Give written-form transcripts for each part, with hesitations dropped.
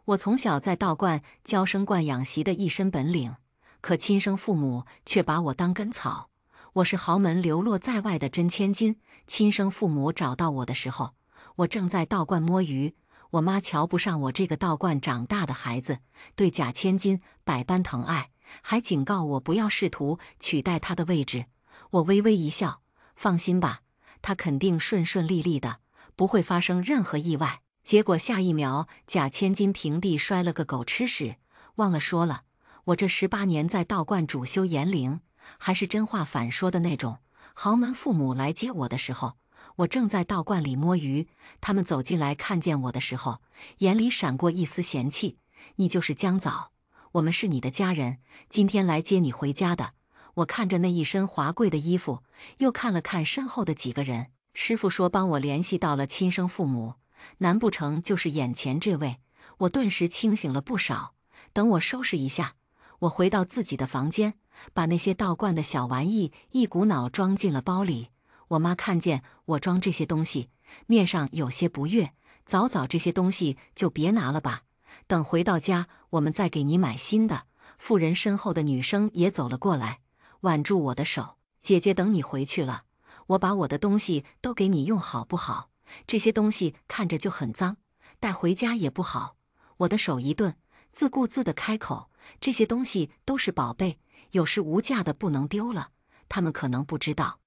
我从小在道观娇生惯养习的一身本领，可亲生父母却把我当根草。我是豪门流落在外的真千金，亲生父母找到我的时候，我正在道观摸鱼。我妈瞧不上我这个道观长大的孩子，对贾千金百般疼爱，还警告我不要试图取代她的位置。我微微一笑，放心吧，她肯定顺顺利利的，不会发生任何意外。结果下一秒，贾千金平地摔了个狗吃屎。忘了说了，我这18年在道观主修言灵，还是真话反说的那种。豪门父母来接我的时候，我正在道观里摸鱼，他们走进来看见我的时候，眼里闪过一丝嫌弃。你就是江枣，我们是你的家人，今天来接你回家的。我看着那一身华贵的衣服，又看了看身后的几个人，师傅说帮我联系到了亲生父母，难不成就是眼前这位？我顿时清醒了不少。等我收拾一下，我回到自己的房间，把那些道观的小玩意一股脑装进了包里。我妈看见我装这些东西，面上有些不悦：“早这些东西就别拿了吧，等回到家我们再给你买新的。”妇人身后的女生也走了过来，挽住我的手：“姐姐等你回去了，我把我的东西都给你用好不好？这些东西看着就很脏，带回家也不好。”我的手一顿，自顾自地开口：“这些东西都是宝贝，有时无价的不能丢了。他们可能不知道，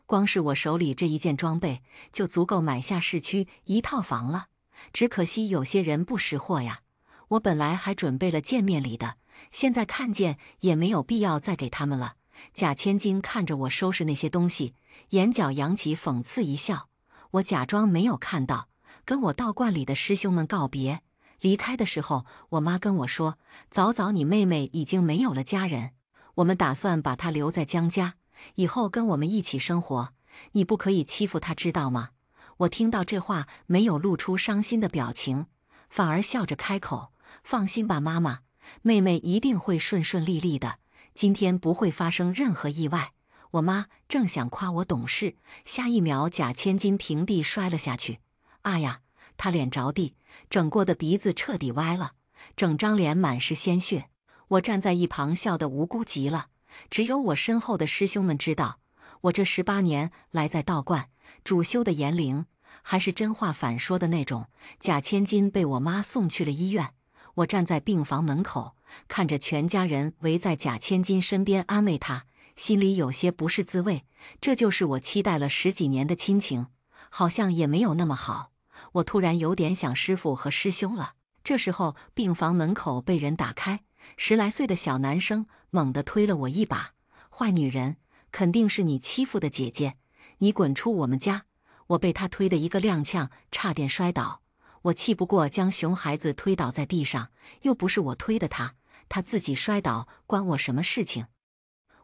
光是我手里这一件装备，就足够买下市区1套房了。只可惜有些人不识货呀。我本来还准备了见面礼的，现在看见也没有必要再给他们了。”贾千金看着我收拾那些东西，眼角扬起讽刺一笑。我假装没有看到，跟我道观里的师兄们告别。离开的时候，我妈跟我说：“早你妹妹已经没有了家人，我们打算把她留在江家，以后跟我们一起生活。你不可以欺负她，知道吗？”我听到这话，没有露出伤心的表情，反而笑着开口：“放心吧，妈妈，妹妹一定会顺顺利利的，今天不会发生任何意外。”我妈正想夸我懂事，下一秒贾千金平地摔了下去。啊呀！她脸着地，整过的鼻子彻底歪了，整张脸满是鲜血。我站在一旁笑得无辜极了，只有我身后的师兄们知道，我这18年来在道观主修的言灵，还是真话反说的那种。贾千金被我妈送去了医院，我站在病房门口，看着全家人围在贾千金身边安慰她，心里有些不是滋味。这就是我期待了10几年的亲情，好像也没有那么好。我突然有点想师傅和师兄了。这时候，病房门口被人打开，10来岁的小男生猛地推了我一把：“坏女人，肯定是你欺负的姐姐，你滚出我们家！”我被他推得一个踉跄，差点摔倒。我气不过，将熊孩子推倒在地上，又不是我推的他，他自己摔倒，关我什么事情？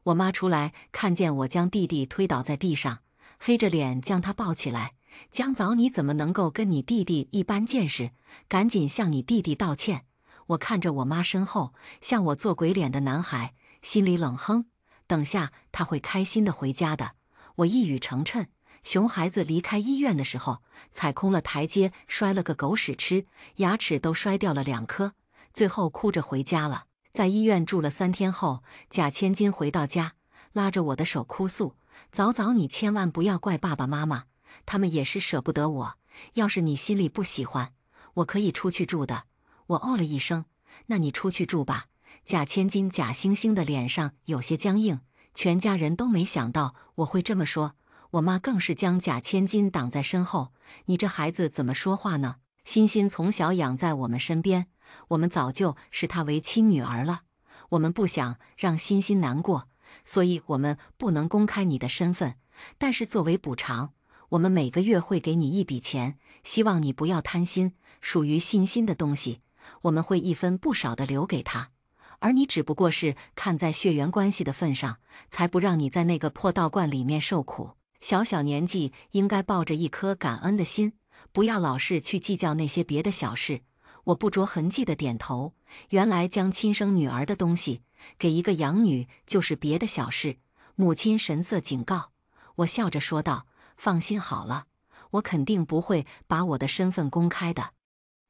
我妈出来看见我将弟弟推倒在地上，黑着脸将他抱起来：“江枣，你怎么能够跟你弟弟一般见识？赶紧向你弟弟道歉！”我看着我妈身后向我做鬼脸的男孩，心里冷哼：等下他会开心的回家的。我一语成谶。熊孩子离开医院的时候，踩空了台阶，摔了个狗屎吃，牙齿都摔掉了2颗，最后哭着回家了。在医院住了3天后，贾千金回到家，拉着我的手哭诉：“枣，你千万不要怪爸爸妈妈，他们也是舍不得我。要是你心里不喜欢，我可以出去住的。”我哦了一声：“那你出去住吧。”贾千金假惺惺的脸上有些僵硬，全家人都没想到我会这么说。我妈更是将贾千金挡在身后：“你这孩子怎么说话呢？欣欣从小养在我们身边，我们早就视她为亲女儿了。我们不想让欣欣难过，所以我们不能公开你的身份。但是作为补偿，我们每个月会给你一笔钱，希望你不要贪心，属于欣欣的东西，我们会一分不少的留给她。而你只不过是看在血缘关系的份上，才不让你在那个破道观里面受苦。小年纪应该抱着一颗感恩的心，不要老是去计较那些别的小事。”我不着痕迹的点头，原来将亲生女儿的东西给一个养女就是别的小事。母亲神色警告。我笑着说道：“放心好了，我肯定不会把我的身份公开的。”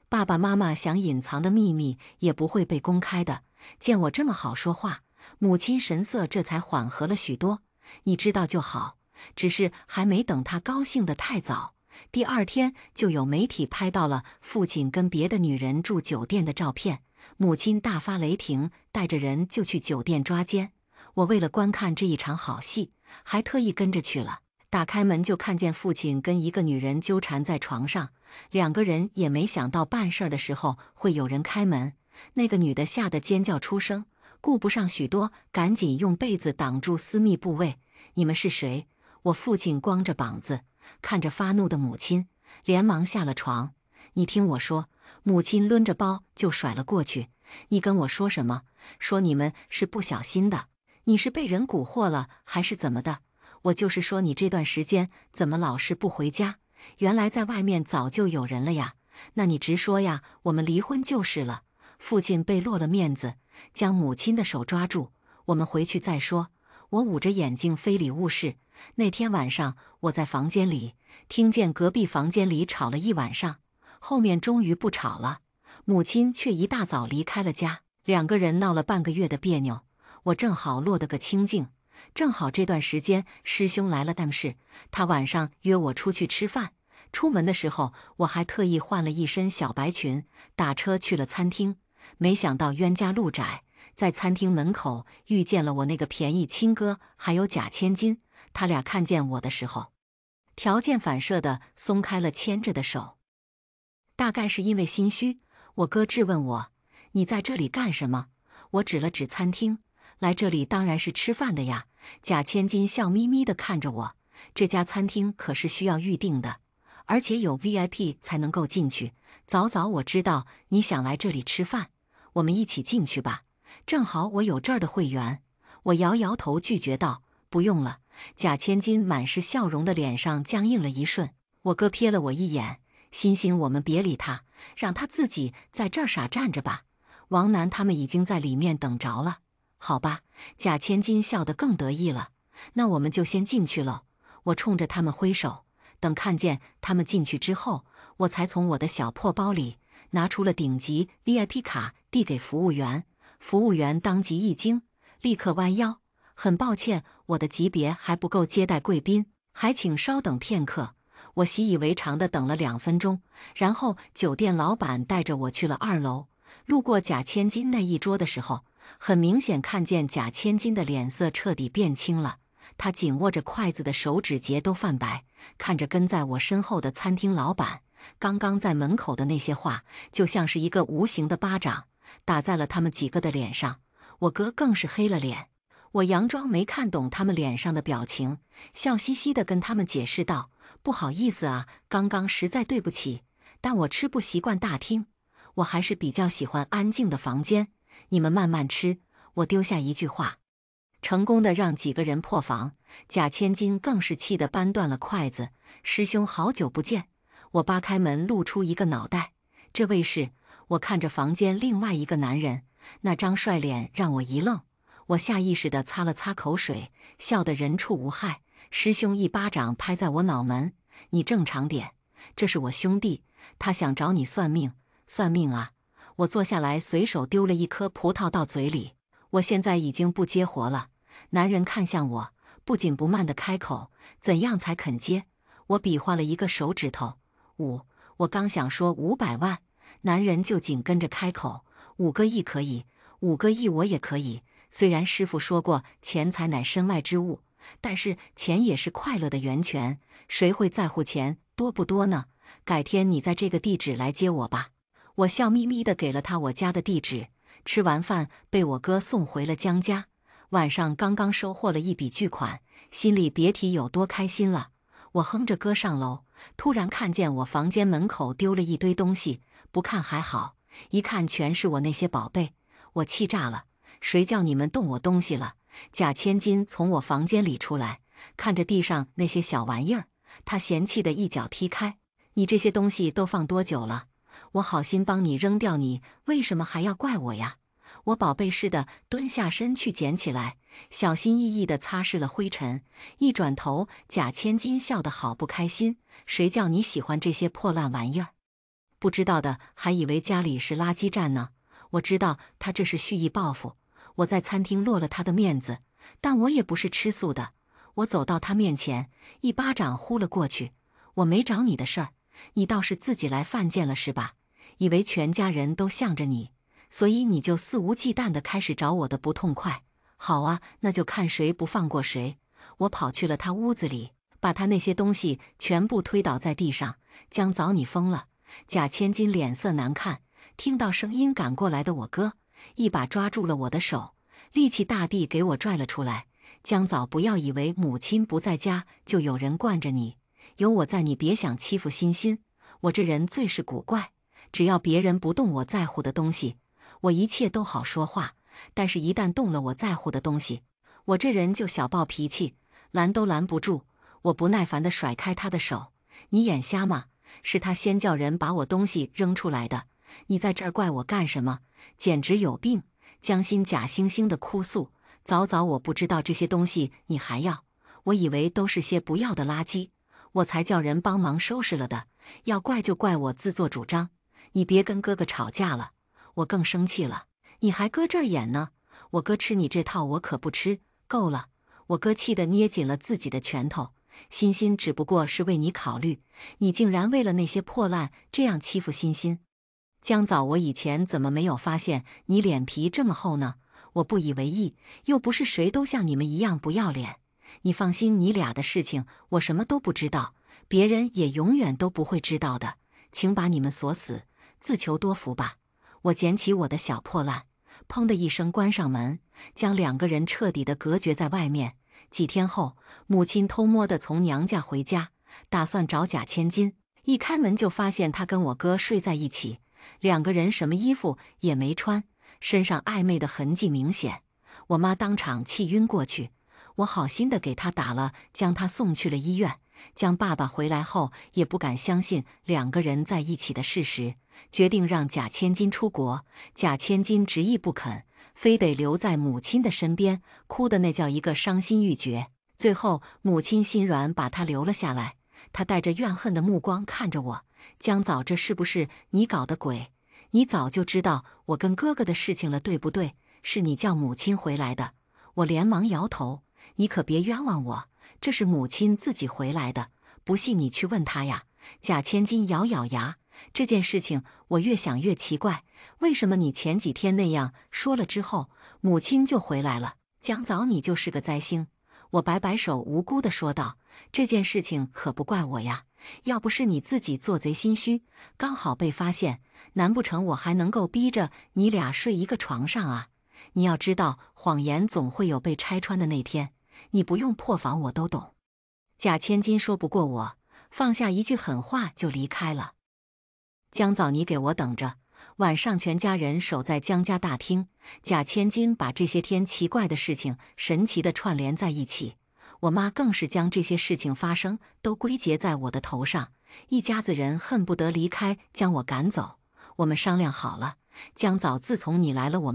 爸爸妈妈想隐藏的秘密也不会被公开的。见我这么好说话，母亲神色这才缓和了许多。你知道就好。只是还没等他高兴得太早，第二天就有媒体拍到了父亲跟别的女人住酒店的照片。母亲大发雷霆，带着人就去酒店抓奸。我为了观看这一场好戏，还特意跟着去了。打开门就看见父亲跟一个女人纠缠在床上，两个人也没想到办事的时候会有人开门。那个女的吓得尖叫出声，顾不上许多，赶紧用被子挡住私密部位。你们是谁？我父亲光着膀子，看着发怒的母亲，连忙下了床。你听我说。母亲抡着包就甩了过去。你跟我说什么？说你们是不小心的？你是被人蛊惑了还是怎么的？我就是说你这段时间怎么老是不回家？原来在外面早就有人了呀。那你直说呀，我们离婚就是了。父亲被落了面子，将母亲的手抓住。我们回去再说。我捂着眼睛非礼勿视。那天晚上我在房间里听见隔壁房间里吵了一晚上，后面终于不吵了，母亲却一大早离开了家，两个人闹了半个月的别扭。我正好落得个清静，正好这段时间师兄来了但是他晚上约我出去吃饭。出门的时候我还特意换了一身小白裙，打车去了餐厅。没想到冤家路窄，在餐厅门口遇见了我那个便宜亲哥还有贾千金。他俩看见我的时候，条件反射地松开了牵着的手。大概是因为心虚，我哥质问我：“你在这里干什么？”我指了指餐厅：“来这里当然是吃饭的呀。”贾千金笑眯眯地看着我：“这家餐厅可是需要预定的，而且有 VIP 才能够进去。早早我知道你想来这里吃饭，我们一起进去吧。正好我有这儿的会员。”我摇摇头拒绝道：“不用了。”贾千金满是笑容的脸上僵硬了一瞬。我哥瞥了我一眼，心想我们别理他，让他自己在这儿傻站着吧。王楠他们已经在里面等着了。好吧，贾千金笑得更得意了。那我们就先进去喽。我冲着他们挥手，等看见他们进去之后，我才从我的小破包里拿出了顶级 VIP 卡，递给服务员。服务员当即一惊，立刻弯腰：“很抱歉，我的级别还不够接待贵宾，还请稍等片刻。”我习以为常地等了2分钟，然后酒店老板带着我去了2楼。路过贾千金那一桌的时候，很明显看见贾千金的脸色彻底变青了，她紧握着筷子的手指节都泛白，看着跟在我身后的餐厅老板，刚刚在门口的那些话，就像是一个无形的巴掌，打在了他们几个的脸上。我哥更是黑了脸。我佯装没看懂他们脸上的表情，笑嘻嘻地跟他们解释道：“不好意思啊，刚刚实在对不起，但我吃不习惯大厅，我还是比较喜欢安静的房间。你们慢慢吃。”我丢下一句话，成功的让几个人破防。贾千金更是气得扳断了筷子：“师兄好久不见。”我扒开门露出一个脑袋：“这位是？”我看着房间另外一个男人，那张帅脸让我一愣。我下意识地擦了擦口水，笑得人畜无害。师兄一巴掌拍在我脑门：“你正常点，这是我兄弟，他想找你算命。”算命啊！我坐下来，随手丢了一颗葡萄到嘴里。我现在已经不接活了。男人看向我，不紧不慢地开口：“怎样才肯接？”我比划了一个手指头：“5。”我刚想说500万，男人就紧跟着开口：“5个亿可以，5个亿我也可以。虽然师傅说过钱财乃身外之物，但是钱也是快乐的源泉，谁会在乎钱多不多呢？改天你在这个地址来接我吧。”我笑眯眯地给了他我家的地址。吃完饭被我哥送回了江家。晚上刚刚收获了一笔巨款，心里别提有多开心了。我哼着歌上楼，突然看见我房间门口丢了一堆东西，不看还好，一看全是我那些宝贝，我气炸了。谁叫你们动我东西了？贾千金从我房间里出来，看着地上那些小玩意儿，她嫌弃的一脚踢开：“你这些东西都放多久了？我好心帮你扔掉，你为什么还要怪我呀？”我宝贝似的蹲下身去捡起来，小心翼翼地擦拭了灰尘。一转头，贾千金笑得好不开心：“谁叫你喜欢这些破烂玩意儿？”不知道的还以为家里是垃圾站呢。我知道他这是蓄意报复，我在餐厅落了他的面子，但我也不是吃素的。我走到他面前，一巴掌呼了过去。我没找你的事儿，你倒是自己来犯贱了是吧？以为全家人都向着你，所以你就肆无忌惮地开始找我的不痛快。好啊，那就看谁不放过谁。我跑去了他屋子里，把他那些东西全部推倒在地上。江早，你疯了！贾千金脸色难看，听到声音赶过来的我哥，一把抓住了我的手，力气大地给我拽了出来。江早，不要以为母亲不在家就有人惯着你，有我在，你别想欺负欣欣。我这人最是古怪，只要别人不动我在乎的东西，我一切都好说话。但是，一旦动了我在乎的东西，我这人就小暴脾气，拦都拦不住。我不耐烦地甩开他的手。你眼瞎吗？是他先叫人把我东西扔出来的，你在这儿怪我干什么？简直有病！江欣假惺惺地哭诉。早我不知道这些东西你还要，我以为都是些不要的垃圾，我才叫人帮忙收拾了的。要怪就怪我自作主张，你别跟哥哥吵架了。我更生气了，你还搁这儿演呢？我哥吃你这套我可不吃，够了！我哥气得捏紧了自己的拳头。欣欣只不过是为你考虑，你竟然为了那些破烂这样欺负欣欣。江早，我以前怎么没有发现你脸皮这么厚呢？我不以为意，又不是谁都像你们一样不要脸。你放心，你俩的事情我什么都不知道，别人也永远都不会知道的。请把你们锁死，自求多福吧。我捡起我的小破烂，砰的一声关上门，将两个人彻底的隔绝在外面。几天后，母亲偷摸地从娘家回家，打算找贾千金。一开门就发现她跟我哥睡在一起，两个人什么衣服也没穿，身上暧昧的痕迹明显。我妈当场气晕过去，我好心的给她打了，将她送去了医院。江爸爸回来后也不敢相信两个人在一起的事实，决定让贾千金出国。贾千金执意不肯，非得留在母亲的身边，哭的那叫一个伤心欲绝。最后母亲心软，把她留了下来。她带着怨恨的目光看着我，江早，这是不是你搞的鬼？你早就知道我跟哥哥的事情了，对不对？是你叫母亲回来的。我连忙摇头，你可别冤枉我，这是母亲自己回来的，不信你去问她呀。贾千金咬咬牙，这件事情我越想越奇怪，为什么你前几天那样说了之后，母亲就回来了？江早，你就是个灾星。我摆摆手，无辜地说道，这件事情可不怪我呀，要不是你自己做贼心虚，刚好被发现，难不成我还能够逼着你俩睡一个床上啊？你要知道，谎言总会有被拆穿的那天，你不用破防我都懂。贾千金说不过我，放下一句狠话就离开了。江早，你给我等着！晚上全家人守在江家大厅，贾千金把这些天奇怪的事情神奇地串联在一起。我妈更是将这些事情发生都归结在我的头上，一家子人恨不得离开，将我赶走。我们商量好了，江早，自从你来了我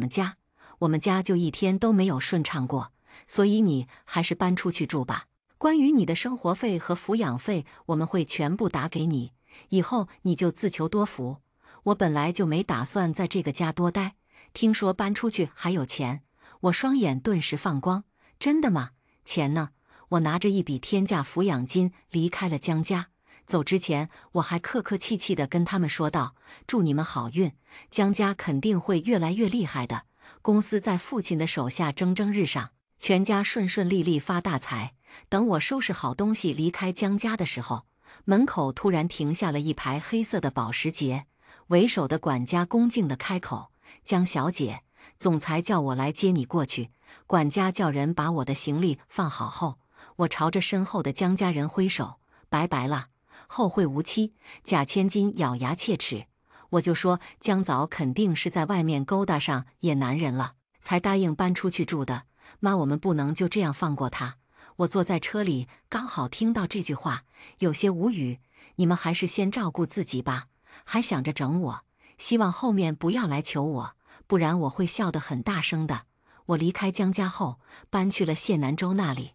们家就一天都没有顺畅过，所以你还是搬出去住吧。关于你的生活费和抚养费，我们会全部打给你，以后你就自求多福。我本来就没打算在这个家多待，听说搬出去还有钱，我双眼顿时放光。真的吗？钱呢？我拿着一笔天价抚养金离开了江家。走之前，我还客客气气地跟他们说道：“祝你们好运，江家肯定会越来越厉害的。公司在父亲的手下蒸蒸日上，全家顺顺利利发大财。”等我收拾好东西离开江家的时候，门口突然停下了一排黑色的保时捷。为首的管家恭敬地开口：“江小姐，总裁叫我来接你过去。”管家叫人把我的行李放好后，我朝着身后的江家人挥手：“拜拜了，后会无期。”贾千金咬牙切齿：“我就说江早肯定是在外面勾搭上野男人了，才答应搬出去住的。妈，我们不能就这样放过他。”我坐在车里，刚好听到这句话，有些无语。你们还是先照顾自己吧。还想着整我，希望后面不要来求我，不然我会笑得很大声的。我离开江家后，搬去了谢南洲那里，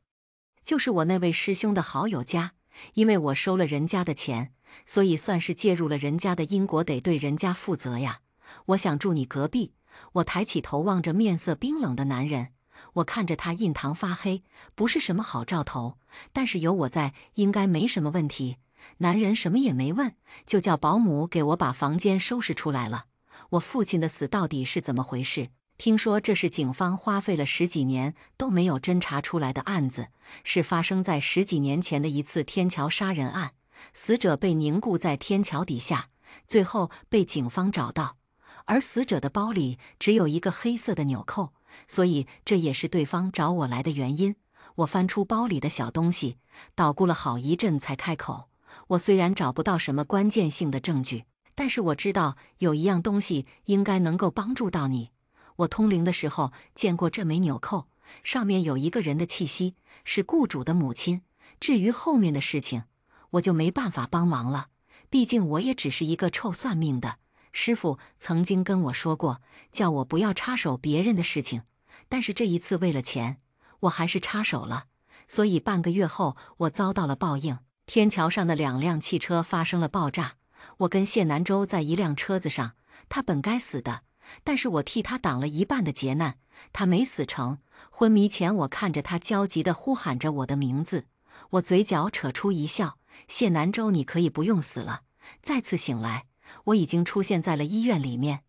就是我那位师兄的好友家。因为我收了人家的钱，所以算是介入了人家的因果，得对人家负责呀。我想住你隔壁。我抬起头望着面色冰冷的男人，我看着他印堂发黑，不是什么好兆头，但是有我在，应该没什么问题。男人什么也没问，就叫保姆给我把房间收拾出来了。我父亲的死到底是怎么回事？听说这是警方花费了10几年都没有侦查出来的案子，是发生在10几年前的一次天桥杀人案，死者被凝固在天桥底下，最后被警方找到。而死者的包里只有一个黑色的纽扣，所以这也是对方找我来的原因。我翻出包里的小东西，捣鼓了好一阵才开口。我虽然找不到什么关键性的证据，但是我知道有一样东西应该能够帮助到你。我通灵的时候见过这枚纽扣，上面有一个人的气息，是雇主的母亲。至于后面的事情，我就没办法帮忙了，毕竟我也只是一个臭算命的。师傅曾经跟我说过，叫我不要插手别人的事情，但是这一次为了钱，我还是插手了。所以半个月后，我遭到了报应。天桥上的2辆汽车发生了爆炸，我跟谢南洲在一辆车子上，他本该死的，但是我替他挡了一半的劫难，他没死成。昏迷前，我看着他焦急地呼喊着我的名字，我嘴角扯出一笑：谢南洲，你可以不用死了。再次醒来，我已经出现在了医院里面，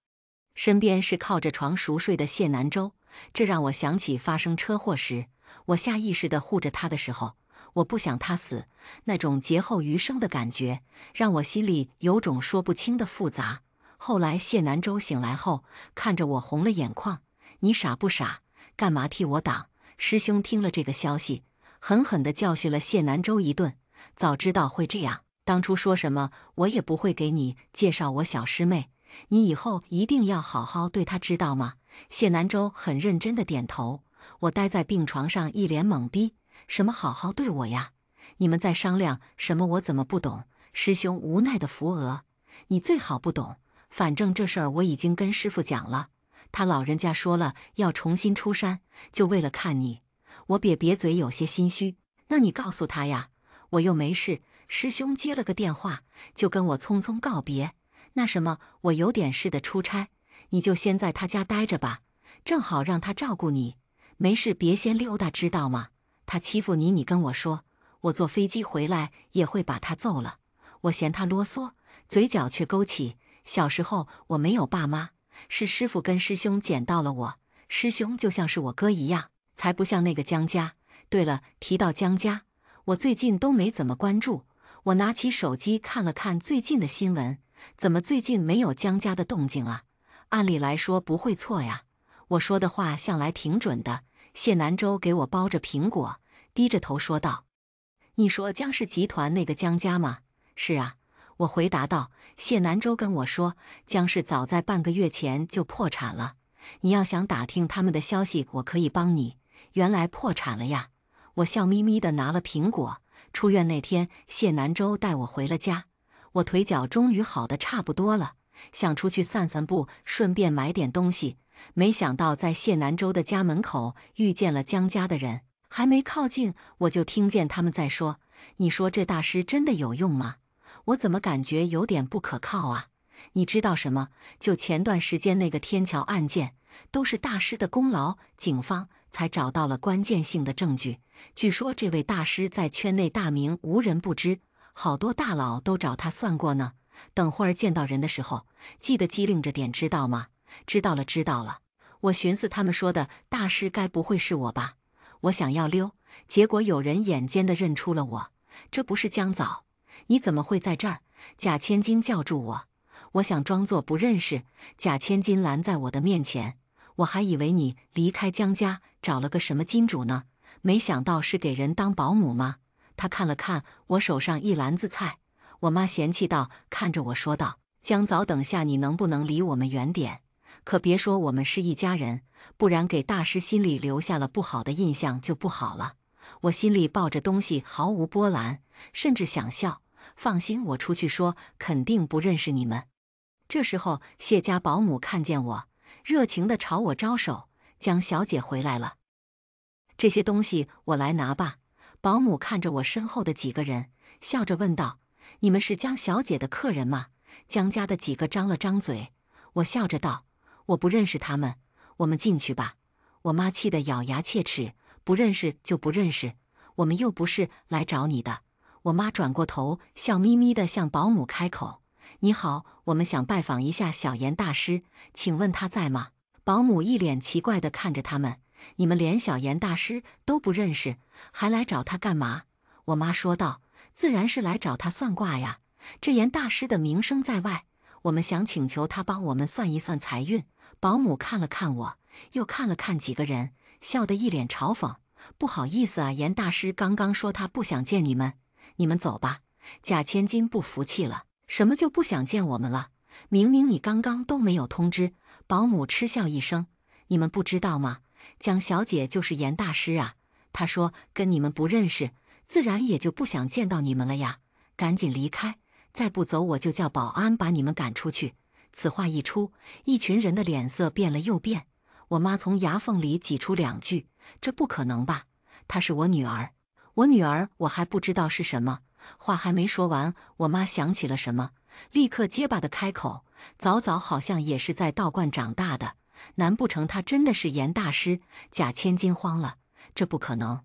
身边是靠着床熟睡的谢南洲，这让我想起发生车祸时，我下意识地护着他的时候，我不想他死，那种劫后余生的感觉，让我心里有种说不清的复杂。后来谢南洲醒来后，看着我红了眼眶：你傻不傻？干嘛替我挡？师兄听了这个消息，狠狠地教训了谢南洲一顿。早知道会这样，当初说什么我也不会给你介绍我小师妹，你以后一定要好好对她，知道吗？谢南洲很认真地点头。我待在病床上一脸懵逼，什么好好对我呀？你们在商量什么？我怎么不懂？师兄无奈地扶额：你最好不懂，反正这事儿我已经跟师傅讲了，他老人家说了要重新出山，就为了看你。我瘪嘴有些心虚：那你告诉他呀，我又没事。师兄接了个电话，就跟我匆匆告别。那什么，我有点事的出差，你就先在他家待着吧，正好让他照顾你。没事别先溜达，知道吗？他欺负你，你跟我说，我坐飞机回来也会把他揍了。我嫌他啰嗦，嘴角却勾起。小时候我没有爸妈，是师傅跟师兄捡到了我，师兄就像是我哥一样，才不像那个江家。对了，提到江家，我最近都没怎么关注。我拿起手机看了看最近的新闻，怎么最近没有江家的动静啊？按理来说不会错呀。我说的话向来挺准的。谢南洲给我包着苹果，低着头说道：你说江氏集团那个江家吗？是啊，我回答道。谢南洲跟我说，江氏早在半个月前就破产了，你要想打听他们的消息，我可以帮你。原来破产了呀。我笑眯眯地拿了苹果。出院那天，谢南洲带我回了家，我腿脚终于好得差不多了，想出去散散步，顺便买点东西。没想到在谢南洲的家门口遇见了江家的人，还没靠近，我就听见他们在说：你说这大师真的有用吗？我怎么感觉有点不可靠啊？你知道什么？就前段时间那个天桥案件，都是大师的功劳，警方才找到了关键性的证据。据说这位大师在圈内大名无人不知，好多大佬都找他算过呢。等会儿见到人的时候，记得机灵着点，知道吗？知道了，知道了。我寻思他们说的大师该不会是我吧？我想要溜，结果有人眼尖的认出了我。这不是江早，你怎么会在这儿？贾千金叫住我。我想装作不认识，贾千金拦在我的面前。我还以为你离开江家找了个什么金主呢，没想到是给人当保姆吗？他看了看我手上一篮子菜，我妈嫌弃道，看着我说道：江早，等下你能不能离我们远点？可别说我们是一家人，不然给大师心里留下了不好的印象就不好了。我心里抱着东西毫无波澜，甚至想笑。放心，我出去说肯定不认识你们。这时候谢家保姆看见我，热情地朝我招手：江小姐回来了。这些东西我来拿吧。保姆看着我身后的几个人，笑着问道：你们是江小姐的客人吗？江家的几个张了张嘴。我笑着道：我不认识他们，我们进去吧。我妈气得咬牙切齿：不认识就不认识，我们又不是来找你的。我妈转过头，笑眯眯地向保姆开口：你好，我们想拜访一下小严大师，请问他在吗？保姆一脸奇怪地看着他们：你们连小严大师都不认识，还来找他干嘛？我妈说道：自然是来找他算卦呀，这严大师的名声在外，我们想请求他帮我们算一算财运。保姆看了看我，又看了看几个人，笑得一脸嘲讽：不好意思啊，严大师刚刚说他不想见你们，你们走吧。贾千金不服气了：什么就不想见我们了？明明你刚刚都没有通知。保姆嗤笑一声：你们不知道吗？江小姐就是严大师啊，她说跟你们不认识，自然也就不想见到你们了呀，赶紧离开，再不走我就叫保安把你们赶出去。此话一出，一群人的脸色变了又变。我妈从牙缝里挤出两句：这不可能吧，她是我女儿。我女儿我还不知道是什么。话还没说完，我妈想起了什么，立刻结巴地开口：早早好像也是在道观长大的，难不成他真的是严大师？贾千金慌了：这不可能！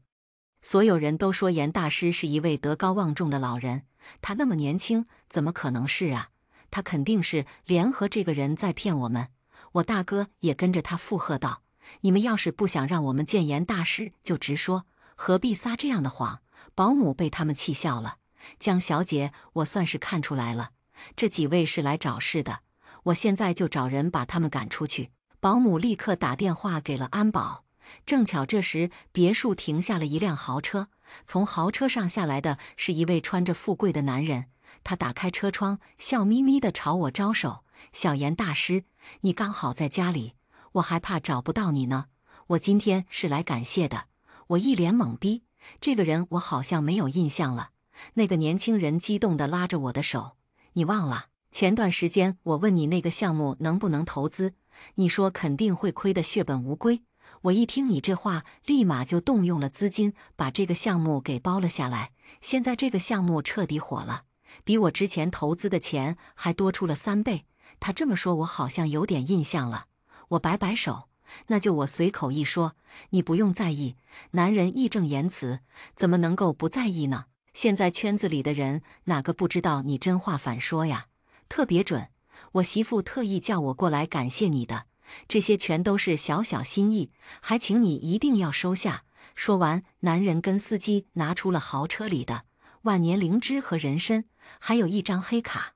所有人都说严大师是一位德高望重的老人，他那么年轻，怎么可能是啊？他肯定是联合这个人在骗我们。我大哥也跟着他附和道：你们要是不想让我们见严大师，就直说，何必撒这样的谎？保姆被他们气笑了：江小姐，我算是看出来了，这几位是来找事的，我现在就找人把他们赶出去。保姆立刻打电话给了安保。正巧这时别墅停下了一辆豪车，从豪车上下来的是一位穿着富贵的男人。他打开车窗，笑眯眯地朝我招手：小严大师，你刚好在家里，我还怕找不到你呢。我今天是来感谢的。我一脸懵逼，这个人我好像没有印象了。那个年轻人激动地拉着我的手：你忘了前段时间我问你那个项目能不能投资，你说肯定会亏得血本无归。我一听你这话，立马就动用了资金，把这个项目给包了下来。现在这个项目彻底火了，比我之前投资的钱还多出了3倍。他这么说，我好像有点印象了。我摆摆手：那就我随口一说，你不用在意。男人义正言辞，怎么能够不在意呢？现在圈子里的人哪个不知道你真话反说呀？特别准，我媳妇特意叫我过来感谢你的，这些全都是小小心意，还请你一定要收下。说完，男人跟司机拿出了豪车里的万年灵芝和人参，还有一张黑卡。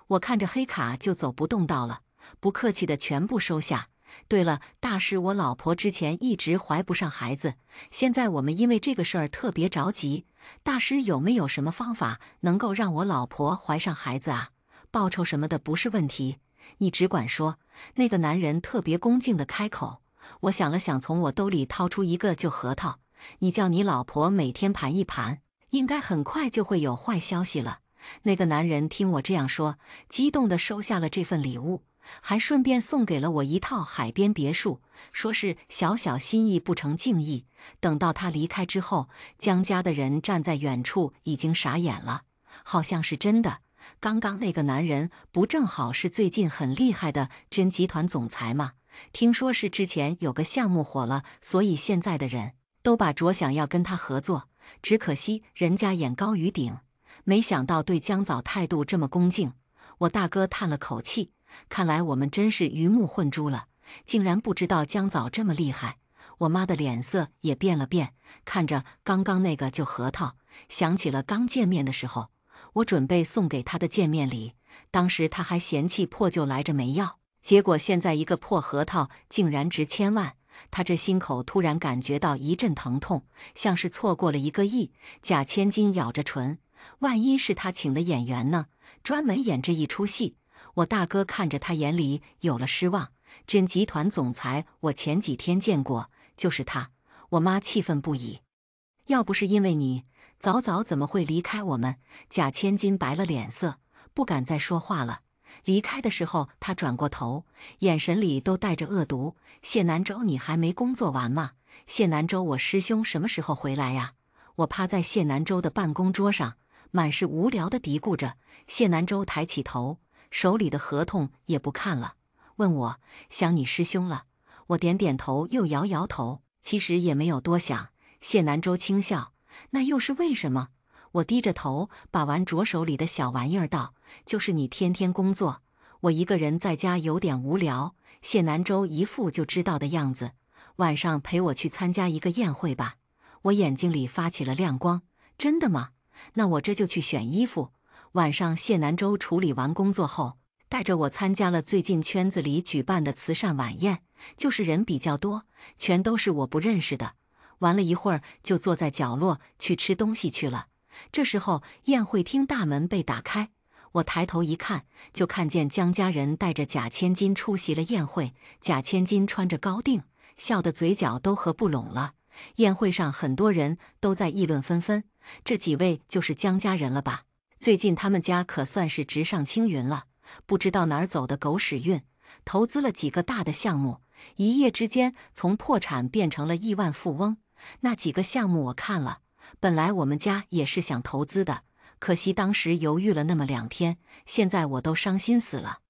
我看着黑卡就走不动道了，不客气的全部收下。对了，大师，我老婆之前一直怀不上孩子，现在我们因为这个事儿特别着急，大师有没有什么方法能够让我老婆怀上孩子啊？报酬什么的不是问题，你只管说。那个男人特别恭敬地开口。我想了想，从我兜里掏出一个旧核桃：你叫你老婆每天盘一盘，应该很快就会有坏消息了。那个男人听我这样说，激动地收下了这份礼物，还顺便送给了我一套海边别墅，说是小小心意不成敬意。等到他离开之后，江家的人站在远处已经傻眼了，好像是真的。刚刚那个男人不正好是最近很厉害的真集团总裁吗？听说是之前有个项目火了，所以现在的人都把着想要跟他合作，只可惜人家眼高于顶，没想到对江早态度这么恭敬。我大哥叹了口气，看来我们真是鱼目混珠了，竟然不知道江早这么厉害。我妈的脸色也变了变，看着刚刚那个旧核桃，想起了刚见面的时候，我准备送给她的见面礼，当时她还嫌弃破旧来着没要，结果现在一个破核桃竟然值1000万。她这心口突然感觉到一阵疼痛，像是错过了1个亿。贾千金咬着唇，万一是他请的演员呢？专门演这一出戏。我大哥看着他眼里有了失望。真集团总裁我前几天见过，就是他。我妈气愤不已：要不是因为你，早早怎么会离开我们？贾千金白了脸色，不敢再说话了。离开的时候，他转过头，眼神里都带着恶毒：谢南州，你还没工作完吗？谢南州，我师兄什么时候回来呀？我趴在谢南州的办公桌上，满是无聊的嘀咕着。谢南舟抬起头，手里的合同也不看了，问我想你师兄了。我点点头，又摇摇头，其实也没有多想。谢南舟轻笑，那又是为什么？我低着头把玩着手里的小玩意儿道，就是你天天工作，我一个人在家有点无聊。谢南舟一副就知道的样子，晚上陪我去参加一个宴会吧。我眼睛里发起了亮光，真的吗？那我这就去选衣服。晚上谢南舟处理完工作后，带着我参加了最近圈子里举办的慈善晚宴，就是人比较多，全都是我不认识的。玩了一会儿，就坐在角落去吃东西去了。这时候，宴会厅大门被打开，我抬头一看，就看见江家人带着贾千金出席了宴会。贾千金穿着高定，笑得嘴角都合不拢了。宴会上很多人都在议论纷纷，这几位就是江家人了吧？最近他们家可算是直上青云了，不知道哪儿走的狗屎运，投资了几个大的项目，一夜之间从破产变成了亿万富翁。那几个项目我看了，本来我们家也是想投资的，可惜当时犹豫了那么2天，现在我都伤心死了。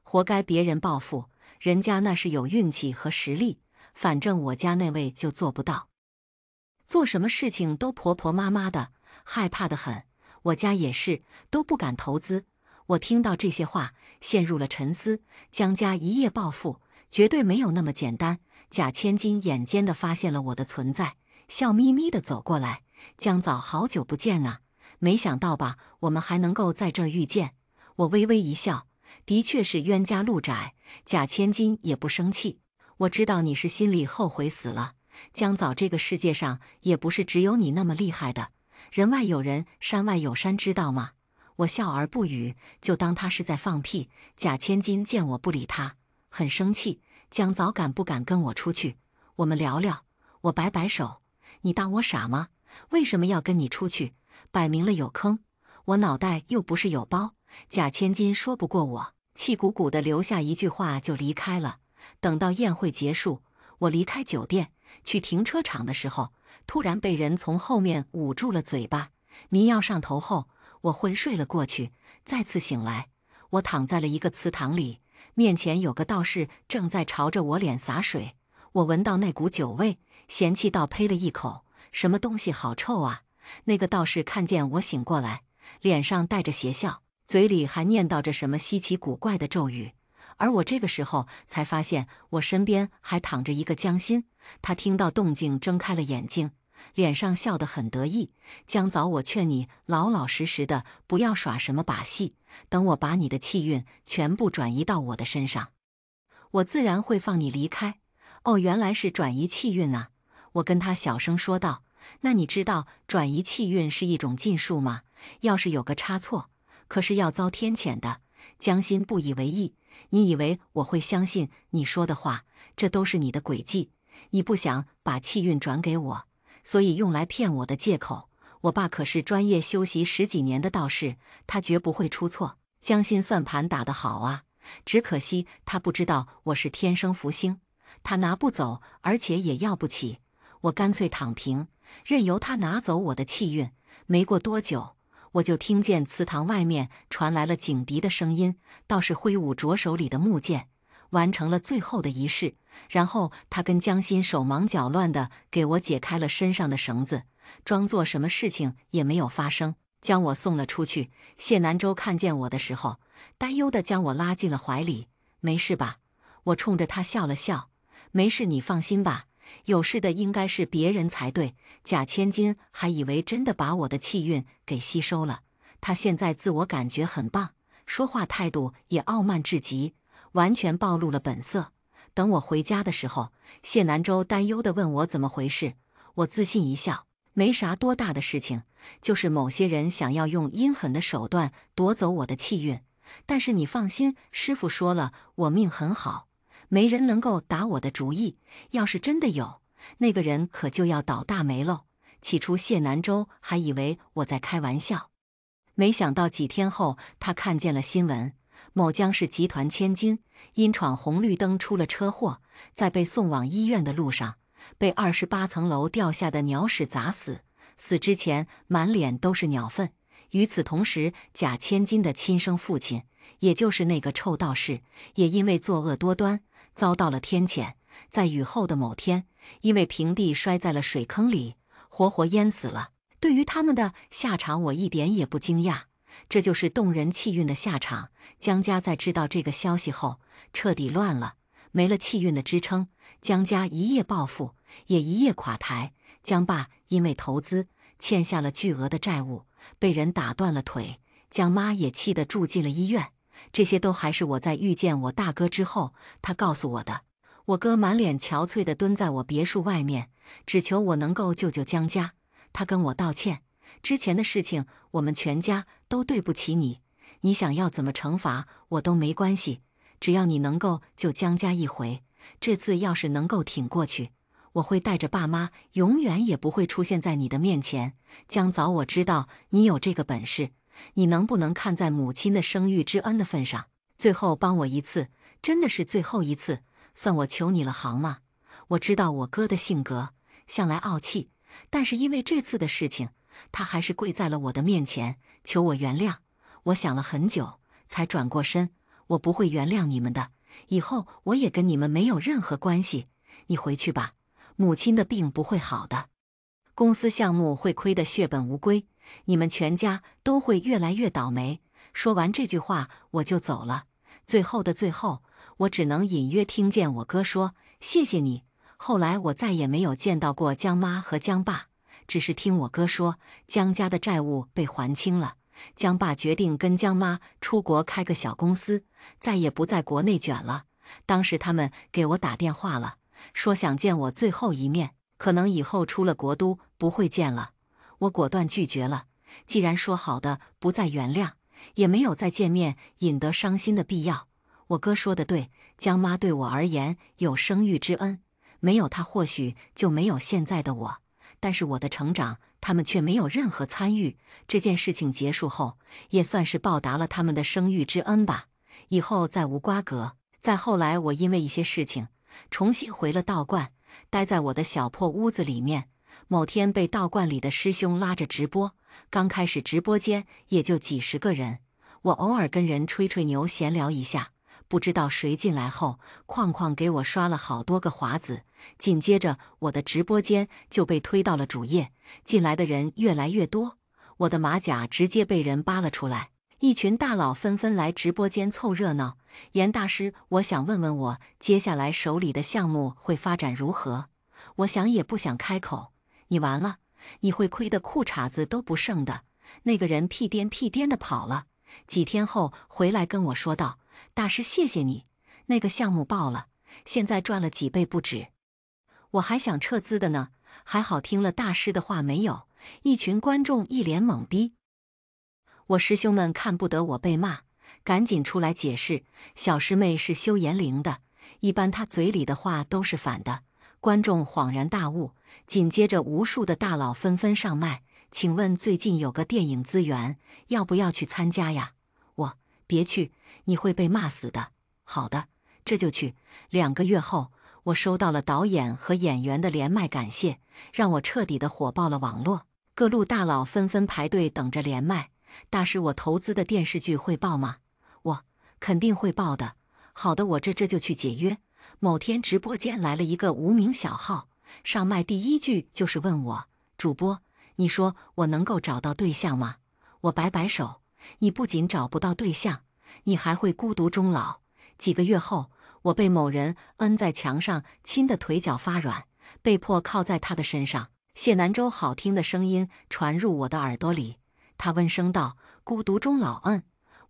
活该别人暴富，人家那是有运气和实力，反正我家那位就做不到。做什么事情都婆婆妈妈的，害怕得很。我家也是，都不敢投资。我听到这些话，陷入了沉思。江家一夜暴富，绝对没有那么简单。贾千金眼尖地发现了我的存在，笑眯眯地走过来：“江嫂，好久不见啊！没想到吧，我们还能够在这儿遇见。”我微微一笑，的确是冤家路窄。贾千金也不生气，我知道你是心里后悔死了。江嫂，这个世界上也不是只有你那么厉害的，人外有人，山外有山，知道吗？我笑而不语，就当他是在放屁。贾千金见我不理他，很生气。江嫂，敢不敢跟我出去？我们聊聊。我摆摆手，你当我傻吗？为什么要跟你出去？摆明了有坑。我脑袋又不是有包。贾千金说不过我，气鼓鼓地留下一句话就离开了。等到宴会结束，我离开酒店去停车场的时候，突然被人从后面捂住了嘴巴。迷药上头后，我昏睡了过去。再次醒来，我躺在了一个祠堂里，面前有个道士正在朝着我脸洒水。我闻到那股酒味，嫌弃道呸了一口：“什么东西好臭啊！”那个道士看见我醒过来，脸上带着邪笑，嘴里还念叨着什么稀奇古怪的咒语。而我这个时候才发现，我身边还躺着一个江心。他听到动静，睁开了眼睛，脸上笑得很得意。江嫂，我劝你老老实实的，不要耍什么把戏。等我把你的气运全部转移到我的身上，我自然会放你离开。哦，原来是转移气运啊！我跟他小声说道。那你知道转移气运是一种禁术吗？要是有个差错，可是要遭天谴的。江心不以为意。你以为我会相信你说的话？这都是你的诡计。你不想把气运转给我，所以用来骗我的借口。我爸可是专业修习10几年的道士，他绝不会出错。江心算盘打得好啊，只可惜他不知道我是天生福星，他拿不走，而且也要不起。我干脆躺平，任由他拿走我的气运。没过多久，我就听见祠堂外面传来了警笛的声音，道士挥舞着手里的木剑，完成了最后的仪式。然后他跟江心手忙脚乱地给我解开了身上的绳子，装作什么事情也没有发生，将我送了出去。谢南舟看见我的时候，担忧地将我拉进了怀里。没事吧？我冲着他笑了笑。没事，你放心吧。有事的应该是别人才对。贾千金还以为真的把我的气运给吸收了。他现在自我感觉很棒，说话态度也傲慢至极，完全暴露了本色。等我回家的时候，谢南舟担忧地问我怎么回事。我自信一笑，没啥多大的事情，就是某些人想要用阴狠的手段夺走我的气运。但是你放心，师傅说了，我命很好，没人能够打我的主意。要是真的有，那个人可就要倒大霉喽。起初谢南舟还以为我在开玩笑，没想到几天后，他看见了新闻，某江氏集团千金因闯红绿灯出了车祸，在被送往医院的路上，被28层楼掉下的鸟屎砸死。死之前满脸都是鸟粪，与此同时，贾千金的亲生父亲，也就是那个臭道士，也因为作恶多端，遭到了天谴。在雨后的某天，因为平地摔在了水坑里，活活淹死了。对于他们的下场，我一点也不惊讶，这就是动人气运的下场。江家在知道这个消息后，彻底乱了，没了气运的支撑，江家一夜暴富，也一夜垮台。江爸因为投资欠下了巨额的债务，被人打断了腿，江妈也气得住进了医院。这些都还是我在遇见我大哥之后，他告诉我的。我哥满脸憔悴地蹲在我别墅外面，只求我能够救救江家。他跟我道歉，之前的事情我们全家都对不起你，你想要怎么惩罚我都没关系，只要你能够救江家一回。这次要是能够挺过去，我会带着爸妈永远也不会出现在你的面前。江早，我知道你有这个本事，你能不能看在母亲的生育之恩的份上，最后帮我一次，真的是最后一次，算我求你了行吗？我知道我哥的性格向来傲气，但是因为这次的事情，他还是跪在了我的面前，求我原谅。我想了很久，才转过身，我不会原谅你们的，以后我也跟你们没有任何关系。你回去吧，母亲的病不会好的，公司项目会亏得血本无归，你们全家都会越来越倒霉。说完这句话，我就走了。最后的最后，我只能隐约听见我哥说：“谢谢你。”后来我再也没有见到过江妈和江爸，只是听我哥说，江家的债务被还清了。江爸决定跟江妈出国开个小公司，再也不在国内卷了。当时他们给我打电话了，说想见我最后一面，可能以后出了国都不会见了。我果断拒绝了，既然说好的不再原谅，也没有再见面引得伤心的必要。我哥说的对，江妈对我而言有生育之恩，没有她或许就没有现在的我，但是我的成长他们却没有任何参与。这件事情结束后，也算是报答了他们的生育之恩吧，以后再无瓜葛。再后来，我因为一些事情重新回了道观，待在我的小破屋子里面。某天被道观里的师兄拉着直播，刚开始直播间也就几十个人，我偶尔跟人吹吹牛闲聊一下，不知道谁进来后，哐哐给我刷了好多个华子。紧接着我的直播间就被推到了主页，进来的人越来越多，我的马甲直接被人扒了出来。一群大佬纷纷来直播间凑热闹。严大师，我想问问我接下来手里的项目会发展如何？我想也不想开口。你完了，你会亏得裤衩子都不剩的。那个人屁颠屁颠的跑了，几天后回来跟我说道：“大师，谢谢你，那个项目爆了，现在赚了几倍不止。”我还想撤资的呢，还好听了大师的话没有。一群观众一脸懵逼。我师兄们看不得我被骂，赶紧出来解释，小师妹是修言灵的，一般她嘴里的话都是反的。观众恍然大悟，紧接着无数的大佬纷纷上麦，请问最近有个电影资源，要不要去参加呀？我，别去，你会被骂死的。好的，这就去。2个月后，我收到了导演和演员的连麦感谢，让我彻底的火爆了网络，各路大佬纷纷排队等着连麦。大师，我投资的电视剧会爆吗？我肯定会爆的。好的，我这就去解约。某天直播间来了一个无名小号，上麦第一句就是问我：“主播，你说我能够找到对象吗？”我摆摆手，你不仅找不到对象，你还会孤独终老。几个月后，我被某人摁在墙上，亲得腿脚发软，被迫靠在他的身上。谢南州好听的声音传入我的耳朵里，他温声道：“孤独终老。”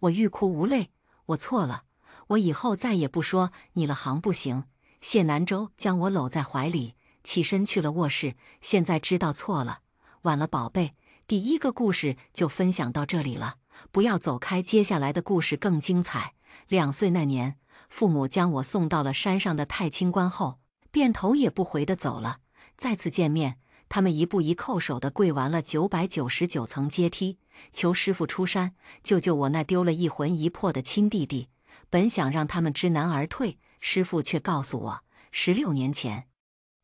我欲哭无泪，我错了，我以后再也不说你了，行不行？谢南州将我搂在怀里，起身去了卧室。现在知道错了，晚了，宝贝。第一个故事就分享到这里了，不要走开，接下来的故事更精彩。2岁那年，父母将我送到了山上的太清观后，便头也不回地走了。再次见面，他们一步一叩首地跪完了999层阶梯，求师傅出山救救我那丢了一魂一魄的亲弟弟。本想让他们知难而退，师傅却告诉我，16年前，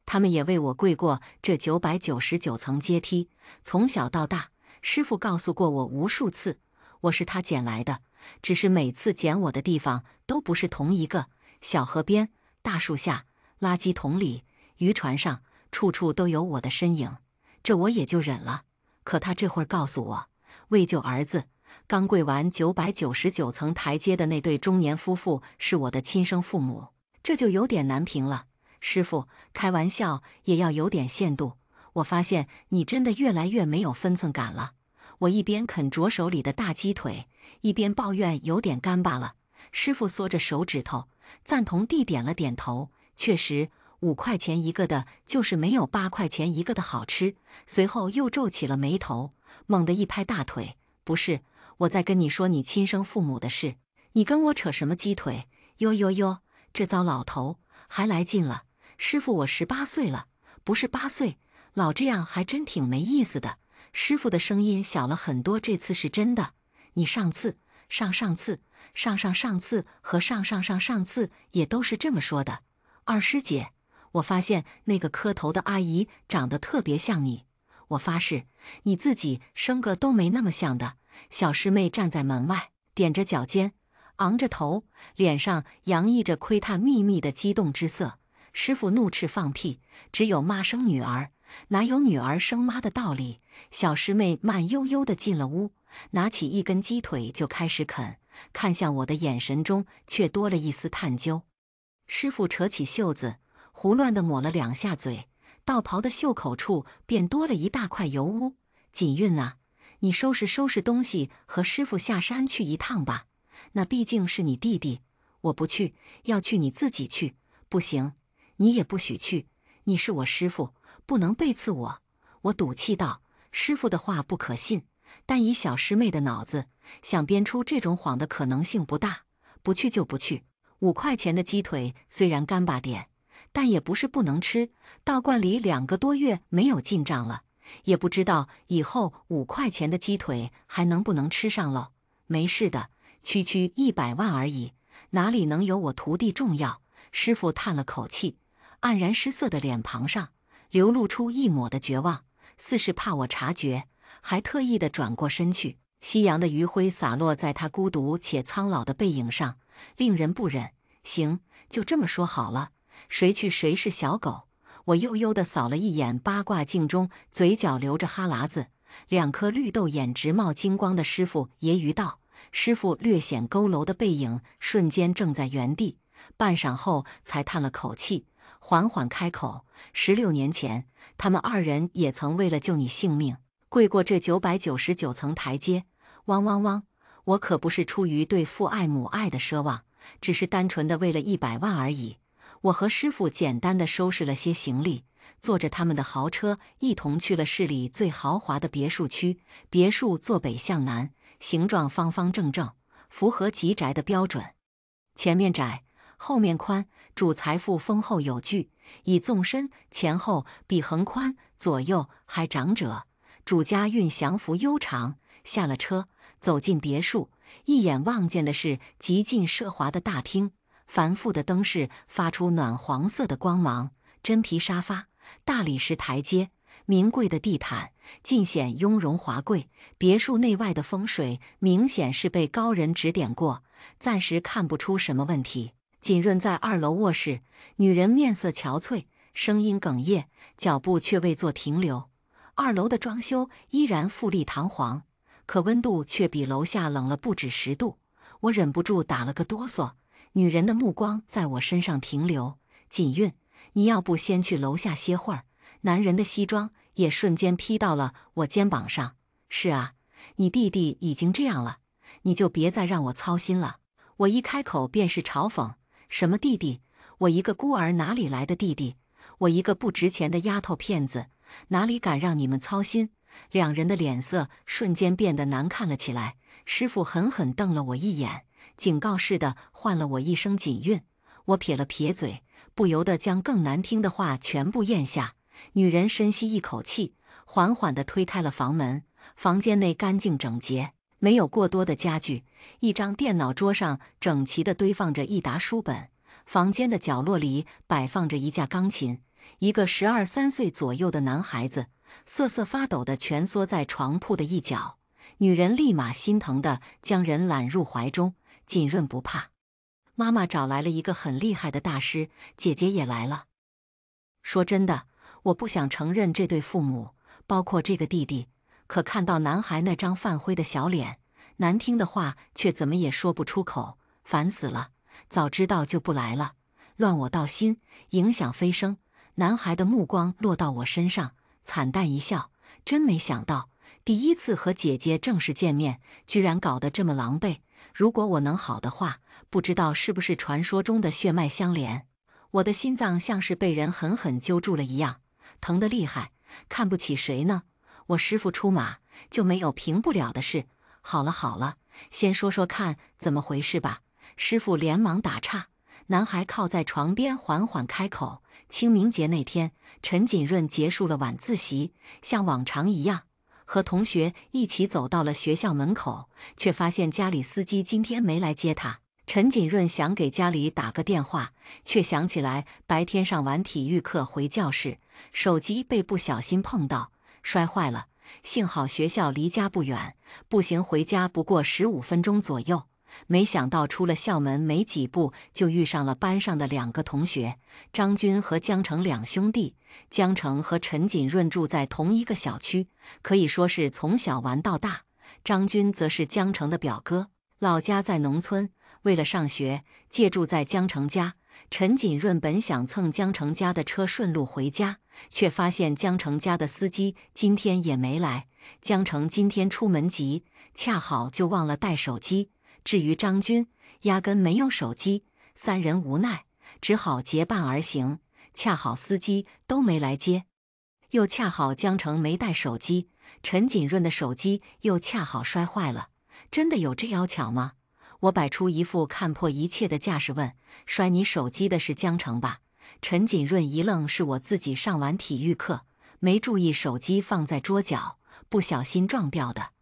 他们也为我跪过这999层阶梯。从小到大，师傅告诉过我无数次，我是他捡来的，只是每次捡我的地方都不是同一个，小河边、大树下、垃圾桶里、渔船上，处处都有我的身影，这我也就忍了。可他这会儿告诉我，为救儿子，刚跪完999层台阶的那对中年夫妇是我的亲生父母，这就有点难评了。师傅，开玩笑也要有点限度。我发现你真的越来越没有分寸感了。我一边啃着手里的大鸡腿，一边抱怨有点干巴了。师傅缩着手指头，赞同地点了点头。确实，5块钱一个的，就是没有8块钱一个的好吃。随后又皱起了眉头，猛地一拍大腿：“不是，我在跟你说你亲生父母的事，你跟我扯什么鸡腿？哟哟哟，这糟老头还来劲了！师傅，我18岁了，不是8岁，老这样还真挺没意思的。”师傅的声音小了很多，这次是真的。你上次、上上次、上上上次和上上上上次也都是这么说的。二师姐，我发现那个磕头的阿姨长得特别像你。我发誓，你自己生个都没那么像的。小师妹站在门外，踮着脚尖，昂着头，脸上洋溢着窥探秘密的激动之色。师傅怒斥放屁，只有妈生女儿，哪有女儿生妈的道理？小师妹慢悠悠地进了屋，拿起一根鸡腿就开始啃，看向我的眼神中却多了一丝探究。师傅扯起袖子，胡乱地抹了2下嘴，道袍的袖口处便多了一大块油污。锦韵呐，你收拾收拾东西，和师傅下山去一趟吧。那毕竟是你弟弟，我不去，要去你自己去。不行，你也不许去，你是我师傅，不能背刺我。我赌气道，师傅的话不可信，但以小师妹的脑子，想编出这种谎的可能性不大。不去就不去。5块钱的鸡腿虽然干巴点，但也不是不能吃。道观里2个多月没有进账了，也不知道以后5块钱的鸡腿还能不能吃上喽。没事的，区区100万而已，哪里能有我徒弟重要？师傅叹了口气，黯然失色的脸庞上流露出一抹的绝望，似是怕我察觉，还特意的转过身去。夕阳的余晖洒落在他孤独且苍老的背影上，令人不忍。行，就这么说好了，谁去谁是小狗。我悠悠地扫了一眼八卦镜中嘴角流着哈喇子、2颗绿豆眼直冒金光的师傅揶揄道。师傅略显佝偻的背影瞬间怔在原地，半晌后才叹了口气，缓缓开口：16年前，他们2人也曾为了救你性命，跪过这999层台阶。汪汪汪！我可不是出于对父爱母爱的奢望，只是单纯的为了100万而已。我和师傅简单的收拾了些行李，坐着他们的豪车，一同去了市里最豪华的别墅区。别墅坐北向南，形状方方正正，符合极宅的标准。前面窄，后面宽，主财富丰厚有据，以纵深前后比横宽，左右还长者，主家运祥福悠长。下了车，走进别墅，一眼望见的是极尽奢华的大厅，繁复的灯饰发出暖黄色的光芒，真皮沙发、大理石台阶、名贵的地毯，尽显雍容华贵。别墅内外的风水明显是被高人指点过，暂时看不出什么问题。锦润在2楼卧室，女人面色憔悴，声音哽咽，脚步却未作停留。2楼的装修依然富丽堂皇，可温度却比楼下冷了不止10度。我忍不住打了个哆嗦，女人的目光在我身上停留。锦韵，你要不先去楼下歇会儿？男人的西装也瞬间披到了我肩膀上。是啊，你弟弟已经这样了，你就别再让我操心了。我一开口便是嘲讽，什么弟弟？我一个孤儿哪里来的弟弟？我一个不值钱的丫头片子，哪里敢让你们操心？2人的脸色瞬间变得难看了起来。师傅狠狠瞪了我一眼，警告似的唤了我一声锦韵。我撇了撇嘴，不由得将更难听的话全部咽下。女人深吸一口气，缓缓地推开了房门。房间内干净整洁，没有过多的家具，一张电脑桌上整齐地堆放着一沓书本。房间的角落里摆放着一架钢琴，一个12、13岁左右的男孩子瑟瑟发抖地蜷缩在床铺的一角。女人立马心疼地将人揽入怀中。锦润不怕，妈妈找来了一个很厉害的大师，姐姐也来了。说真的，我不想承认这对父母，包括这个弟弟，可看到男孩那张泛灰的小脸，难听的话却怎么也说不出口，烦死了！早知道就不来了，乱我道心，影响飞升。男孩的目光落到我身上，惨淡一笑，真没想到，第一次和姐姐正式见面，居然搞得这么狼狈。如果我能好的话，不知道是不是传说中的血脉相连。我的心脏像是被人狠狠揪住了一样，疼得厉害。看不起谁呢？我师父出马，就没有平不了的事。好了好了，先说说看怎么回事吧。师父连忙打岔。男孩靠在床边，缓缓开口：清明节那天，陈锦润结束了晚自习，像往常一样，和同学一起走到了学校门口，却发现家里司机今天没来接他。陈锦润想给家里打个电话，却想起来白天上完体育课回教室，手机被不小心碰到，摔坏了。幸好学校离家不远，步行回家不过15分钟左右。没想到出了校门没几步，就遇上了班上的两个同学，张军和江城两兄弟。江城和陈锦润住在同一个小区，可以说是从小玩到大。张军则是江城的表哥，老家在农村，为了上学，借住在江城家。陈锦润本想蹭江城家的车顺路回家，却发现江城家的司机今天也没来。江城今天出门急，恰好就忘了带手机。至于张军，压根没有手机，三人无奈，只好结伴而行。恰好司机都没来接，又恰好江城没带手机，陈锦润的手机又恰好摔坏了。真的有这要巧吗？我摆出一副看破一切的架势问：摔你手机的是江城吧？陈锦润一愣：是我自己上完体育课，没注意手机放在桌角，不小心撞掉的。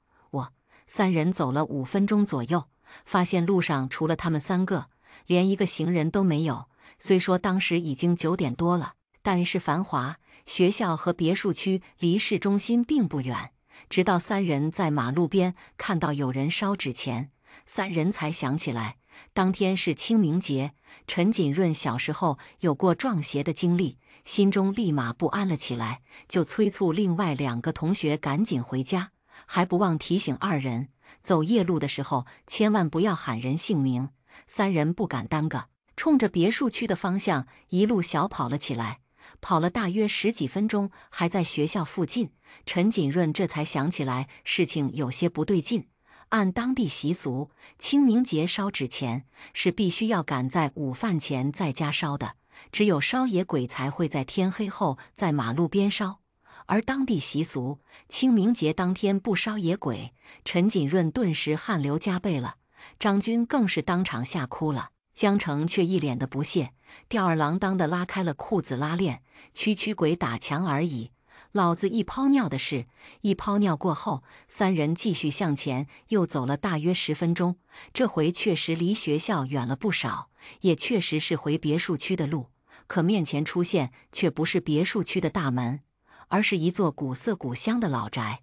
三人走了5分钟左右，发现路上除了他们3个，连一个行人都没有。虽说当时已经9点多了，但是繁华，学校和别墅区离市中心并不远。直到三人在马路边看到有人烧纸钱，三人才想起来，当天是清明节。陈锦润小时候有过撞邪的经历，心中立马不安了起来，就催促另外2个同学赶紧回家，还不忘提醒2人，走夜路的时候千万不要喊人姓名。3人不敢耽搁，冲着别墅区的方向一路小跑了起来。跑了大约10几分钟，还在学校附近，陈锦润这才想起来事情有些不对劲。按当地习俗，清明节烧纸钱是必须要赶在午饭前在家烧的，只有烧野鬼才会在天黑后在马路边烧。而当地习俗，清明节当天不烧野鬼。陈锦润顿时汗流浃背了，张军更是当场吓哭了。江城却一脸的不屑，吊儿郎当的拉开了裤子拉链，区鬼打墙而已。老子一泡尿的事。一泡尿过后，3人继续向前，又走了大约10分钟。这回确实离学校远了不少，也确实是回别墅区的路。可面前出现却不是别墅区的大门，而是一座古色古香的老宅。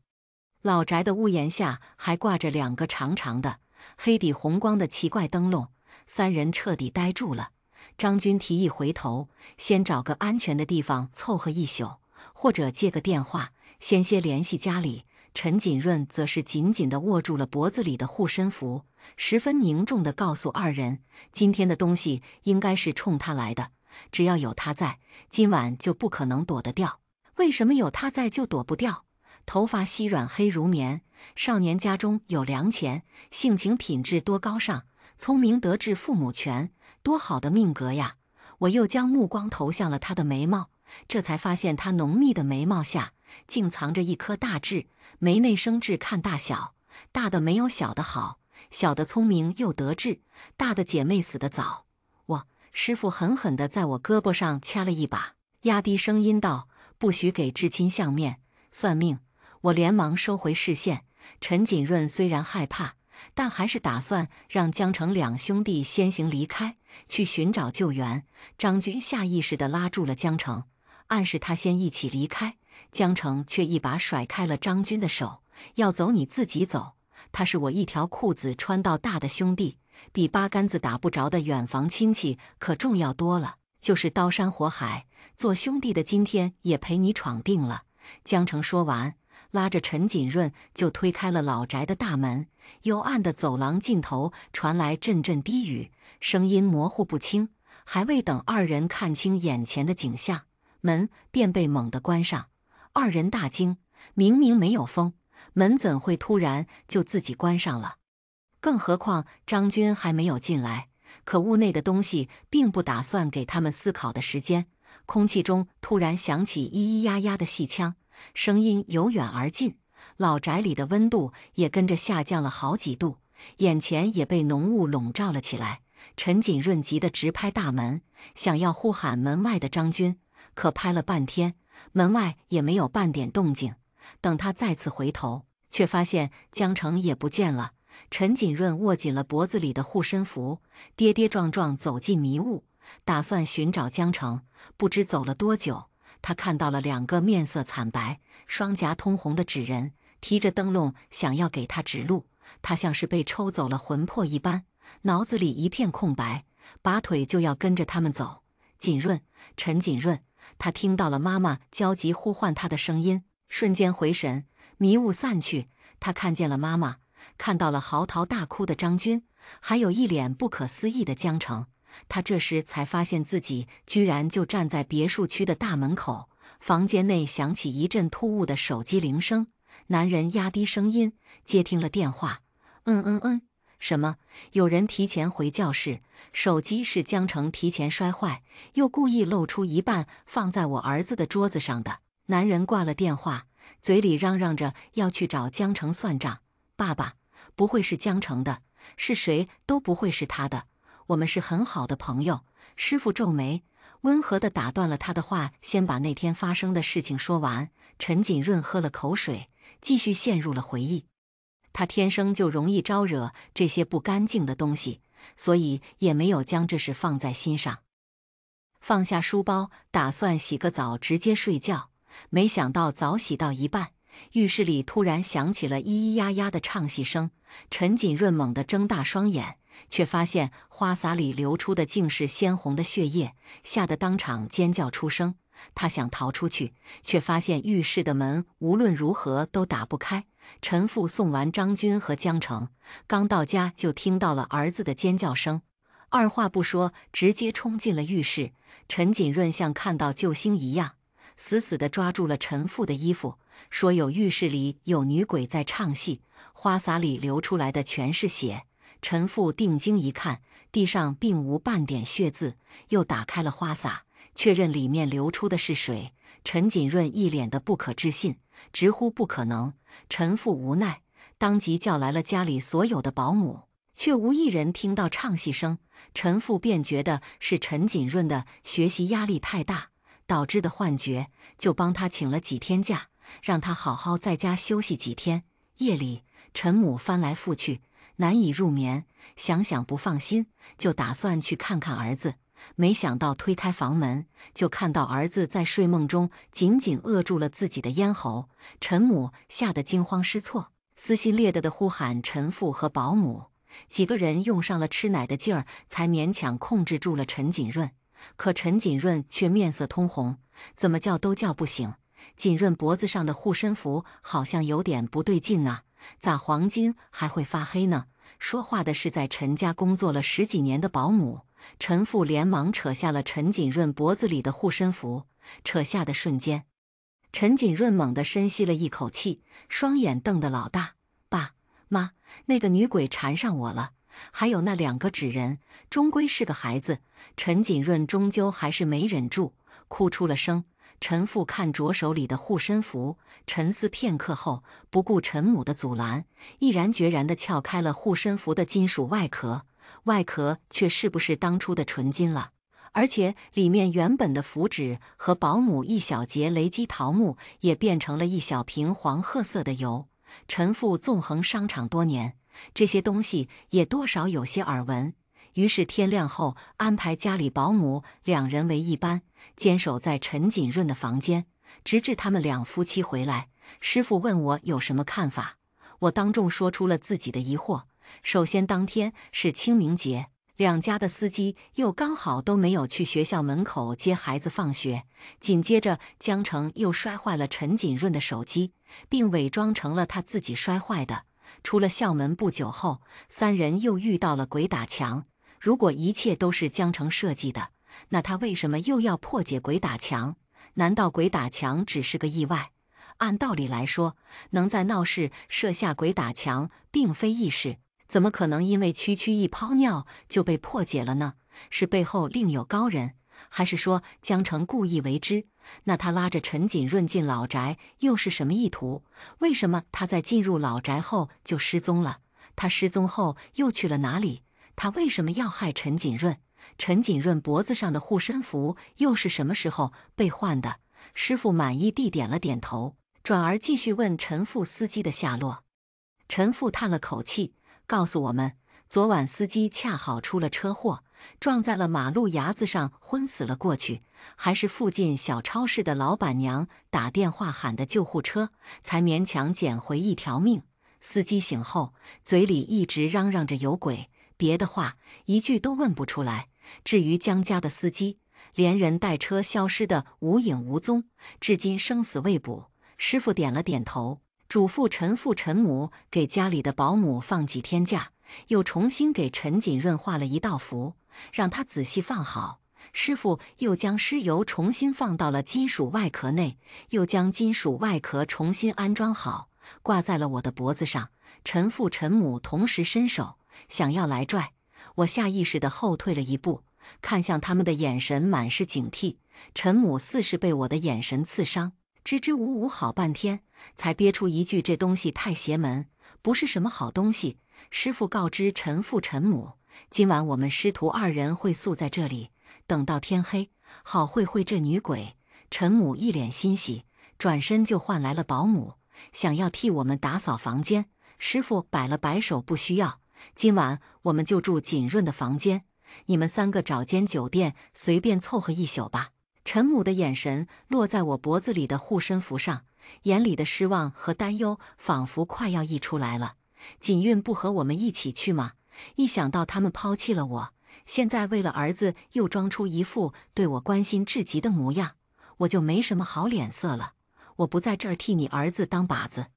老宅的屋檐下还挂着2个长长的、黑底红光的奇怪灯笼。3人彻底呆住了。张军提议回头，先找个安全的地方凑合一宿，或者借个电话，先联系家里。陈锦润则是紧紧地握住了脖子里的护身符，十分凝重地告诉2人，今天的东西应该是冲他来的，只要有他在，今晚就不可能躲得掉。为什么有他在就躲不掉？头发稀软黑如棉，少年家中有良钱，性情品质多高尚，聪明德智父母全，多好的命格呀！我又将目光投向了他的眉毛，这才发现他浓密的眉毛下竟藏着一颗大痣。眉内生痣看大小，大的没有小的好，小的聪明又得志，大的姐妹死得早。师傅狠狠地在我胳膊上掐了一把，压低声音道：不许给至亲相面算命。我连忙收回视线。陈锦润虽然害怕，但还是打算让江城2兄弟先行离开，去寻找救援。张军下意识地拉住了江城，暗示他先一起离开，江澄却一把甩开了张军的手，要走你自己走，他是我一条裤子穿到大的兄弟，比八竿子打不着的远房亲戚可重要多了。就是刀山火海，做兄弟的今天也陪你闯定了。江澄说完，拉着陈锦润就推开了老宅的大门。幽暗的走廊尽头传来阵阵低语，声音模糊不清。还未等二人看清眼前的景象，门便被猛地关上。二人大惊，明明没有风，门怎会突然就自己关上了？更何况张军还没有进来。可屋内的东西并不打算给他们思考的时间，空气中突然响起咿咿呀呀的戏腔，声音由远而近，老宅里的温度也跟着下降了好几度，眼前也被浓雾笼罩了起来。陈锦润急得直拍大门，想要呼喊门外的张军，可拍了半天，门外也没有半点动静。等他再次回头，却发现江澄也不见了。陈锦润握紧了脖子里的护身符，跌跌撞撞走进迷雾，打算寻找江澄。不知走了多久，他看到了两个面色惨白、双颊通红的纸人，提着灯笼想要给他指路。他像是被抽走了魂魄一般，脑子里一片空白，拔腿就要跟着他们走。锦润，陈锦润，他听到了妈妈焦急呼唤他的声音，瞬间回神，迷雾散去，他看见了妈妈，看到了嚎啕大哭的张军，还有一脸不可思议的江澄。他这时才发现自己居然就站在别墅区的大门口。房间内响起一阵突兀的手机铃声，男人压低声音接听了电话。什么？有人提前回教室？手机是江澄提前摔坏，又故意露出一半放在我儿子的桌子上的。男人挂了电话，嘴里嚷嚷着要去找江澄算账。爸爸，不会是江澄的，是谁都不会是他的。我们是很好的朋友。师傅皱眉，温和地打断了他的话，先把那天发生的事情说完。陈锦润喝了口水，继续陷入了回忆。他天生就容易招惹这些不干净的东西，所以也没有将这事放在心上。放下书包，打算洗个澡直接睡觉，没想到澡洗到一半，浴室里突然响起了咿咿呀呀的唱戏声。陈锦润猛地睁大双眼，却发现花洒里流出的竟是鲜红的血液，吓得当场尖叫出声。他想逃出去，却发现浴室的门无论如何都打不开。陈父送完张军和江澄，刚到家就听到了儿子的尖叫声，二话不说，直接冲进了浴室。陈锦润像看到救星一样，死死地抓住了陈父的衣服，说有浴室里有女鬼在唱戏，花洒里流出来的全是血。陈父定睛一看，地上并无半点血渍，又打开了花洒，确认里面流出的是水。陈锦润一脸的不可置信，直呼不可能。陈父无奈，当即叫来了家里所有的保姆，却无一人听到唱戏声。陈父便觉得是陈锦润的学习压力太大导致的幻觉，就帮他请了几天假，让他好好在家休息几天。夜里，陈母翻来覆去，难以入眠，想想不放心，就打算去看看儿子。没想到推开房门，就看到儿子在睡梦中紧紧扼住了自己的咽喉。陈母吓得惊慌失措，撕心裂地呼喊陈父和保姆。几个人用上了吃奶的劲儿，才勉强控制住了陈锦润。可陈锦润却面色通红，怎么叫都叫不醒。锦润脖子上的护身符好像有点不对劲啊，咋黄金还会发黑呢？说话的是在陈家工作了10几年的保姆。陈父连忙扯下了陈锦润脖子里的护身符，扯下的瞬间，陈锦润猛地深吸了一口气，双眼瞪得老大。爸妈，那个女鬼缠上我了，还有那2个纸人，终归是个孩子。陈锦润终究还是没忍住，哭出了声。陈父看着手里的护身符，沉思片刻后，不顾陈母的阻拦，毅然决然地撬开了护身符的金属外壳。外壳却是不是当初的纯金了，而且里面原本的符纸和保姆一小节雷击桃木也变成了一小瓶黄褐色的油。陈父纵横商场多年，这些东西也多少有些耳闻，于是天亮后安排家里保姆2人为一班，坚守在陈锦润的房间。直至他们两夫妻回来，师傅问我有什么看法，我当众说出了自己的疑惑。首先，当天是清明节，两家的司机又刚好都没有去学校门口接孩子放学。紧接着，江城又摔坏了陈锦润的手机，并伪装成了他自己摔坏的。出了校门不久后，三人又遇到了鬼打墙。如果一切都是江城设计的，那他为什么又要破解鬼打墙？难道鬼打墙只是个意外？按道理来说，能在闹市设下鬼打墙并非易事，怎么可能因为区区一泡尿就被破解了呢？是背后另有高人，还是说江城故意为之？那他拉着陈锦润进老宅又是什么意图？为什么他在进入老宅后就失踪了？他失踪后又去了哪里？他为什么要害陈锦润？陈锦润脖子上的护身符又是什么时候被换的？师傅满意地点了点头，转而继续问陈副司机的下落。陈副叹了口气，告诉我们，昨晚司机恰好出了车祸，撞在了马路牙子上，昏死了过去。还是附近小超市的老板娘打电话喊的救护车，才勉强捡回一条命。司机醒后，嘴里一直嚷嚷着有鬼，别的话一句都问不出来。至于江家的司机，连人带车消失得无影无踪，至今生死未卜。师傅点了点头，嘱咐陈父陈母给家里的保姆放几天假，又重新给陈锦润画了一道符，让他仔细放好。师傅又将尸油重新放到了金属外壳内，又将金属外壳重新安装好，挂在了我的脖子上。陈父陈母同时伸手想要来拽，我下意识地后退了一步，看向他们的眼神满是警惕。陈母似是被我的眼神刺伤，支支吾吾好半天，才憋出一句：“这东西太邪门，不是什么好东西。”师傅告知陈父陈母，今晚我们师徒二人会宿在这里，等到天黑，好会会这女鬼。陈母一脸欣喜，转身就唤来了保姆，想要替我们打扫房间。师傅摆了摆手，不需要，今晚我们就住锦润的房间，你们三个找间酒店随便凑合一宿吧。陈母的眼神落在我脖子里的护身符上，眼里的失望和担忧仿佛快要溢出来了。锦润不和我们一起去吗？一想到他们抛弃了我，现在为了儿子又装出一副对我关心至极的模样，我就没什么好脸色了。我不在这儿替你儿子当靶子，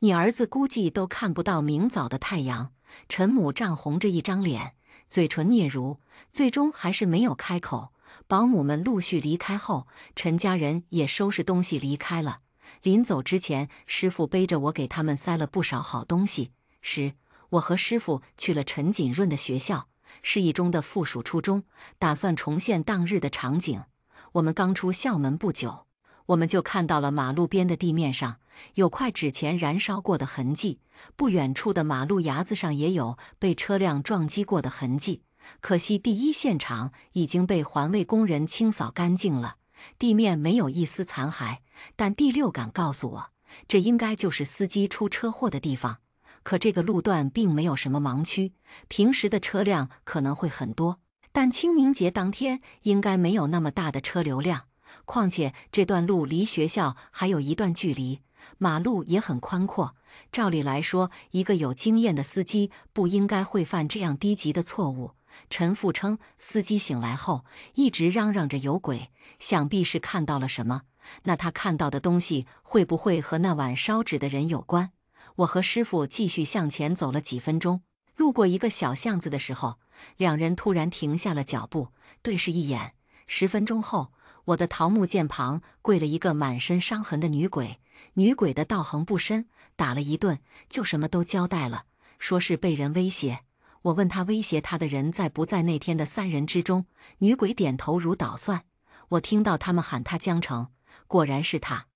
你儿子估计都看不到明早的太阳。陈母涨红着一张脸，嘴唇嗫嚅，最终还是没有开口。保姆们陆续离开后，陈家人也收拾东西离开了。临走之前，师傅背着我给他们塞了不少好东西时，我和师傅去了陈锦润的学校，市一中的附属初中，打算重现当日的场景。我们刚出校门不久，我们就看到了马路边的地面上有块纸钱燃烧过的痕迹，不远处的马路牙子上也有被车辆撞击过的痕迹。可惜第一现场已经被环卫工人清扫干净了，地面没有一丝残骸。但第六感告诉我，这应该就是司机出车祸的地方。可这个路段并没有什么盲区，平时的车辆可能会很多，但清明节当天应该没有那么大的车流量。况且这段路离学校还有一段距离，马路也很宽阔。照理来说，一个有经验的司机不应该会犯这样低级的错误。陈父称，司机醒来后一直嚷嚷着有鬼，想必是看到了什么。那他看到的东西会不会和那晚烧纸的人有关？我和师傅继续向前走了几分钟，路过一个小巷子的时候，两人突然停下了脚步，对视一眼。10分钟后，我的桃木剑旁跪了一个满身伤痕的女鬼。女鬼的道行不深，打了一顿就什么都交代了，说是被人威胁。我问他威胁他的人在不在那天的3人之中，女鬼点头如捣蒜。我听到他们喊他江城，果然是他。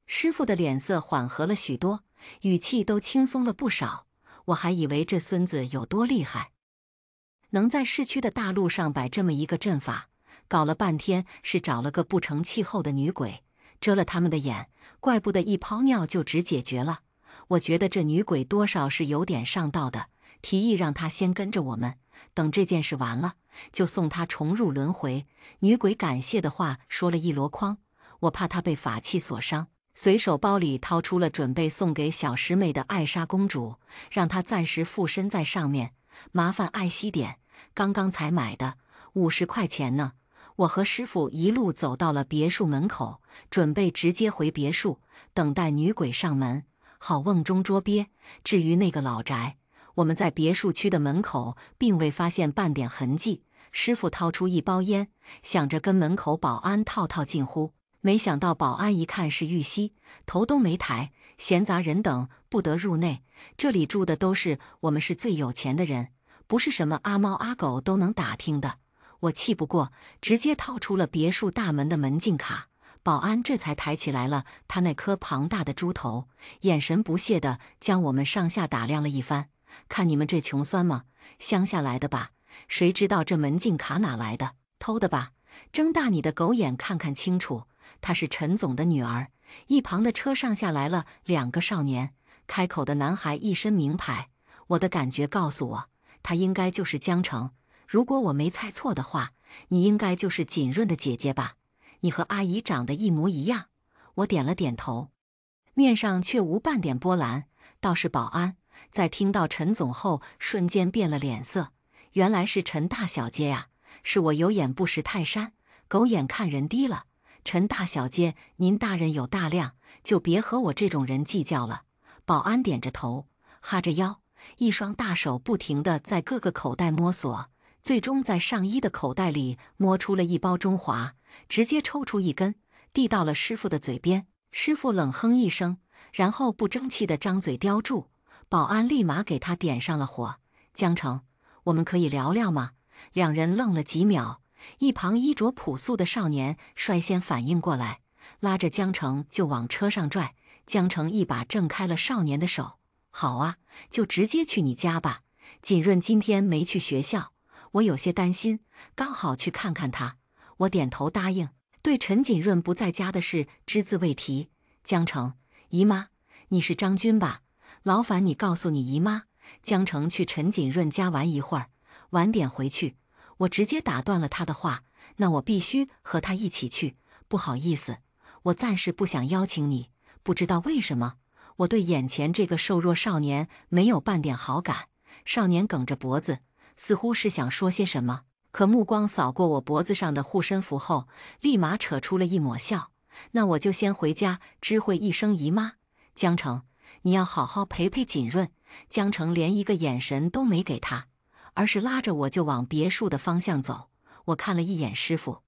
师傅的脸色缓和了许多，语气都轻松了不少。我还以为这孙子有多厉害，能在市区的大路上摆这么一个阵法，搞了半天是找了个不成气候的女鬼，遮了他们的眼，怪不得一泡尿就只解决了。我觉得这女鬼多少是有点上道的，提议让她先跟着我们，等这件事完了，就送她重入轮回。女鬼感谢的话说了一箩筐，我怕他被法器所伤，随手包里掏出了准备送给小师妹的艾莎公主，让她暂时附身在上面。麻烦爱惜点，刚刚才买的，50块钱呢。我和师傅一路走到了别墅门口，准备直接回别墅，等待女鬼上门，好瓮中捉鳖。至于那个老宅，我们在别墅区的门口并未发现半点痕迹。师傅掏出一包烟，想着跟门口保安套近乎，没想到保安一看是玉溪，头都没抬，闲杂人等不得入内。这里住的都是我们是最有钱的人，不是什么阿猫阿狗都能打听的。我气不过，直接掏出了别墅大门的门禁卡。保安这才抬起来了他那颗庞大的猪头，眼神不屑地将我们上下打量了一番。看你们这穷酸吗？乡下来的吧？谁知道这门禁卡哪来的？偷的吧？睁大你的狗眼看看清楚，她是陈总的女儿。一旁的车上下来了2个少年，开口的男孩一身名牌，我的感觉告诉我，他应该就是江城。如果我没猜错的话，你应该就是锦润的姐姐吧？你和阿姨长得一模一样。我点了点头，面上却无半点波澜。倒是保安在听到陈总后，瞬间变了脸色。原来是陈大小姐呀！是我有眼不识泰山，狗眼看人低了。陈大小姐，您大人有大量，就别和我这种人计较了。保安点着头，哈着腰，一双大手不停地在各个口袋摸索，最终在上衣的口袋里摸出了一包中华，直接抽出一根，递到了师傅的嘴边。师傅冷哼一声，然后不争气地张嘴叼住。保安立马给他点上了火。江城，我们可以聊聊吗？两人愣了几秒，一旁衣着朴素的少年率先反应过来，拉着江城就往车上拽。江城一把挣开了少年的手。好啊，就直接去你家吧。锦润今天没去学校，我有些担心，刚好去看看他。我点头答应，对陈锦润不在家的事只字未提。江城，姨妈，你是张军吧？劳烦你告诉你姨妈，江城去陈锦润家玩一会儿，晚点回去。我直接打断了他的话，那我必须和他一起去。不好意思，我暂时不想邀请你。不知道为什么，我对眼前这个瘦弱少年没有半点好感。少年梗着脖子，似乎是想说些什么，可目光扫过我脖子上的护身符后，立马扯出了一抹笑。那我就先回家知会一声姨妈。江城，你要好好陪陪锦润。江城连一个眼神都没给他，而是拉着我就往别墅的方向走。我看了一眼师傅，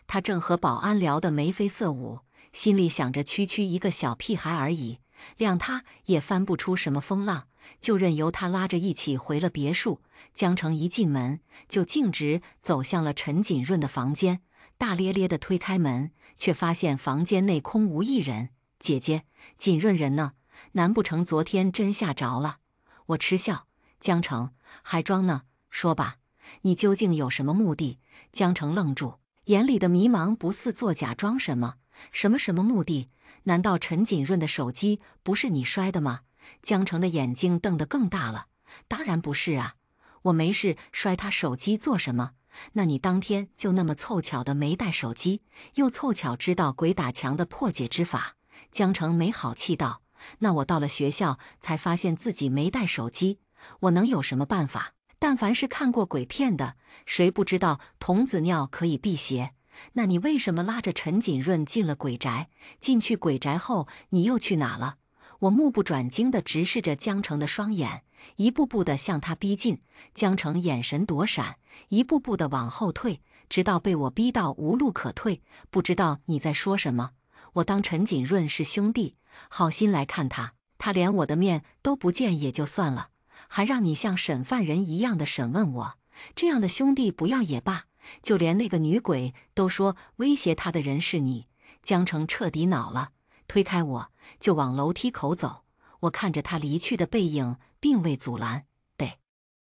他正和保安聊得眉飞色舞，心里想着区区一个小屁孩而已，谅他也翻不出什么风浪，就任由他拉着一起回了别墅。江城一进门就径直走向了陈锦润的房间，大咧咧地推开门，却发现房间内空无一人。姐姐，锦润人呢？难不成昨天真吓着了？我嗤笑。江城，还装呢？说吧，你究竟有什么目的？江城愣住，眼里的迷茫不似作假。装什么？什么目的？难道陈锦润的手机不是你摔的吗？江城的眼睛瞪得更大了。当然不是啊，我没事摔他手机做什么？那你当天就那么凑巧的没带手机，又凑巧知道鬼打墙的破解之法？江城没好气道。那我到了学校才发现自己没带手机，我能有什么办法？但凡是看过鬼片的，谁不知道童子尿可以辟邪？那你为什么拉着陈锦润进了鬼宅？进去鬼宅后，你又去哪了？我目不转睛地直视着江城的双眼，一步步地向他逼近。江城眼神躲闪，一步步地往后退，直到被我逼到无路可退。不知道你在说什么？我当陈锦润是兄弟，好心来看他，他连我的面都不见也就算了，还让你像审犯人一样的审问我，这样的兄弟不要也罢。就连那个女鬼都说威胁他的人是你。江城彻底恼了，推开我就往楼梯口走。我看着他离去的背影，并未阻拦，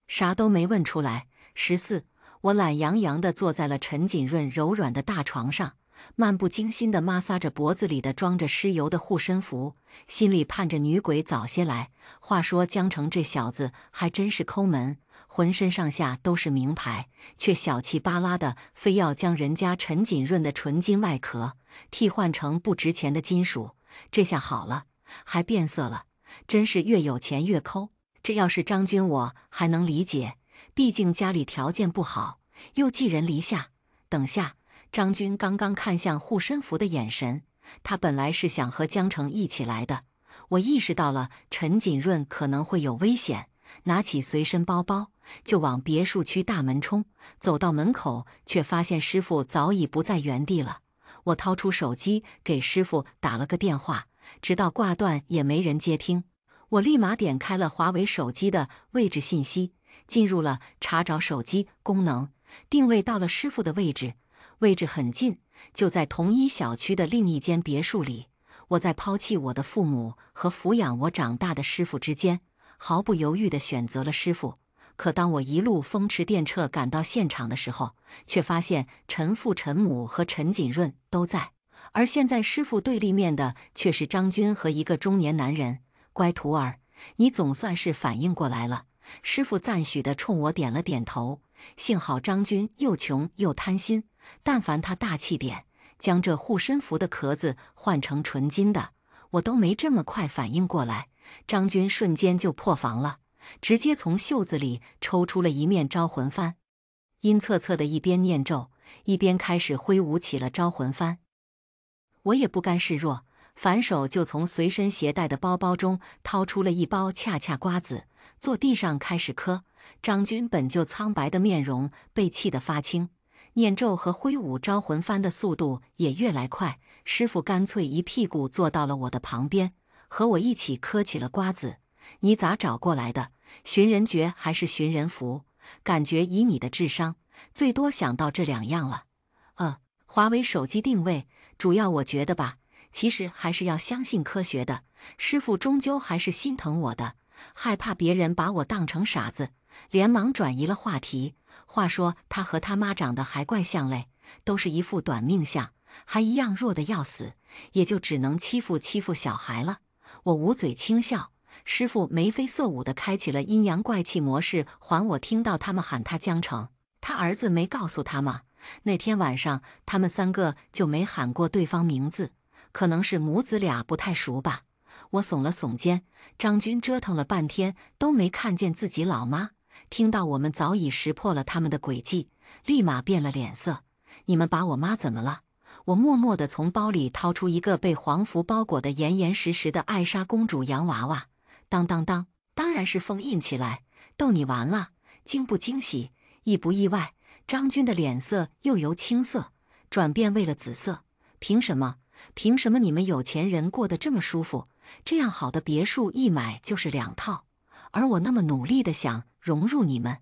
啥都没问出来。14，我懒洋洋地坐在了陈锦润柔软的大床上，漫不经心地摩挲着脖子里的装着尸油的护身符，心里盼着女鬼早些来。话说江城这小子还真是抠门，浑身上下都是名牌，却小气巴拉的，非要将人家陈锦润的纯金外壳替换成不值钱的金属。这下好了，还变色了，真是越有钱越抠。这要是张军我还能理解，毕竟家里条件不好，又寄人篱下。等下，张军刚刚看向护身符的眼神，他本来是想和江城一起来的。我意识到了陈锦润可能会有危险，拿起随身包包就往别墅区大门冲。走到门口，却发现师傅早已不在原地了。我掏出手机给师傅打了个电话，直到挂断也没人接听。我立马点开了华为手机的位置信息，进入了查找手机功能，定位到了师傅的位置，位置很近，就在同一小区的另一间别墅里。我在抛弃我的父母和抚养我长大的师傅之间，毫不犹豫地选择了师傅。可当我一路风驰电掣赶到现场的时候，却发现陈父、陈母和陈锦润都在，而现在师傅对立面的却是张军和一个中年男人。乖徒儿，你总算是反应过来了。师傅赞许地冲我点了点头。幸好张军又穷又贪心，但凡他大气点，将这护身符的壳子换成纯金的，我都没这么快反应过来。张军瞬间就破防了，直接从袖子里抽出了一面招魂幡，阴恻恻的一边念咒，一边开始挥舞起了招魂幡。我也不甘示弱，反手就从随身携带的包包中掏出了一包恰恰瓜子，坐地上开始嗑。张军本就苍白的面容被气得发青，念咒和挥舞招魂幡的速度也越来快。师傅干脆一屁股坐到了我的旁边，和我一起嗑起了瓜子。你咋找过来的？寻人诀还是寻人符？感觉以你的智商，最多想到这两样了。华为手机定位，主要我觉得吧，其实还是要相信科学的。师傅终究还是心疼我的，害怕别人把我当成傻子，连忙转移了话题。话说他和他妈长得还怪像嘞，都是一副短命相，还一样弱得要死，也就只能欺负小孩了。我捂嘴轻笑。师傅眉飞色舞地开启了阴阳怪气模式，还我听到他们喊他江城，他儿子没告诉他吗？那天晚上他们三个就没喊过对方名字，可能是母子俩不太熟吧。我耸了耸肩，张军折腾了半天都没看见自己老妈，听到我们早已识破了他们的诡计，立马变了脸色。你们把我妈怎么了？我默默地从包里掏出一个被黄符包裹得严严实实的艾莎公主洋娃娃，当当当，当然是封印起来，逗你玩了。惊不惊喜，意不意外？张军的脸色又由青色转变为了紫色。凭什么？凭什么你们有钱人过得这么舒服？这样好的别墅一买就是2套，而我那么努力地想融入你们，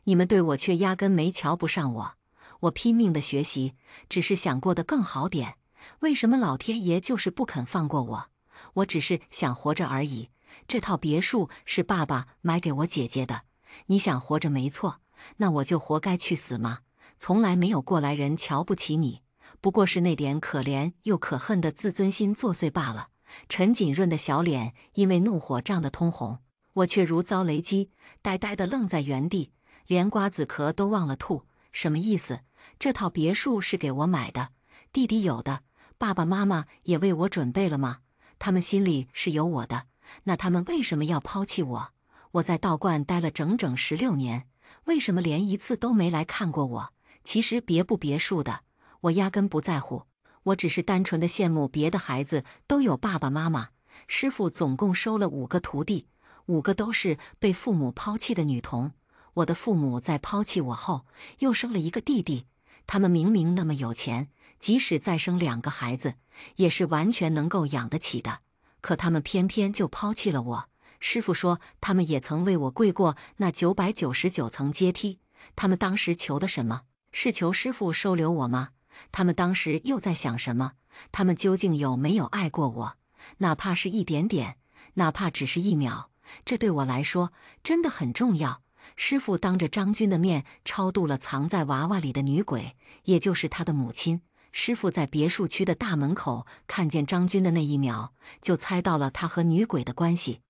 你们对我却压根没瞧不上我。我拼命地学习，只是想过得更好点。为什么老天爷就是不肯放过我？我只是想活着而已。这套别墅是爸爸买给我姐姐的。你想活着没错，那我就活该去死吗？从来没有过来人瞧不起你，不过是那点可怜又可恨的自尊心作祟罢了。陈锦润的小脸因为怒火涨得通红，我却如遭雷击，呆呆地愣在原地，连瓜子壳都忘了吐。什么意思？这套别墅是给我买的，弟弟有的，爸爸妈妈也为我准备了吗？他们心里是有我的，那他们为什么要抛弃我？我在道观待了整整16年，为什么连一次都没来看过我？其实别不别墅的，我压根不在乎，我只是单纯的羡慕别的孩子都有爸爸妈妈。师傅总共收了5个徒弟，5个都是被父母抛弃的女童。我的父母在抛弃我后，又生了一个弟弟。他们明明那么有钱，即使再生2个孩子，也是完全能够养得起的。可他们偏偏就抛弃了我。师傅说，他们也曾为我跪过那999层阶梯。他们当时求的什么？是求师傅收留我吗？他们当时又在想什么？他们究竟有没有爱过我？哪怕是一点点，哪怕只是1秒，这对我来说真的很重要。师傅当着张军的面超度了藏在娃娃里的女鬼，也就是他的母亲。师傅在别墅区的大门口看见张军的那一秒，就猜到了他和女鬼的关系。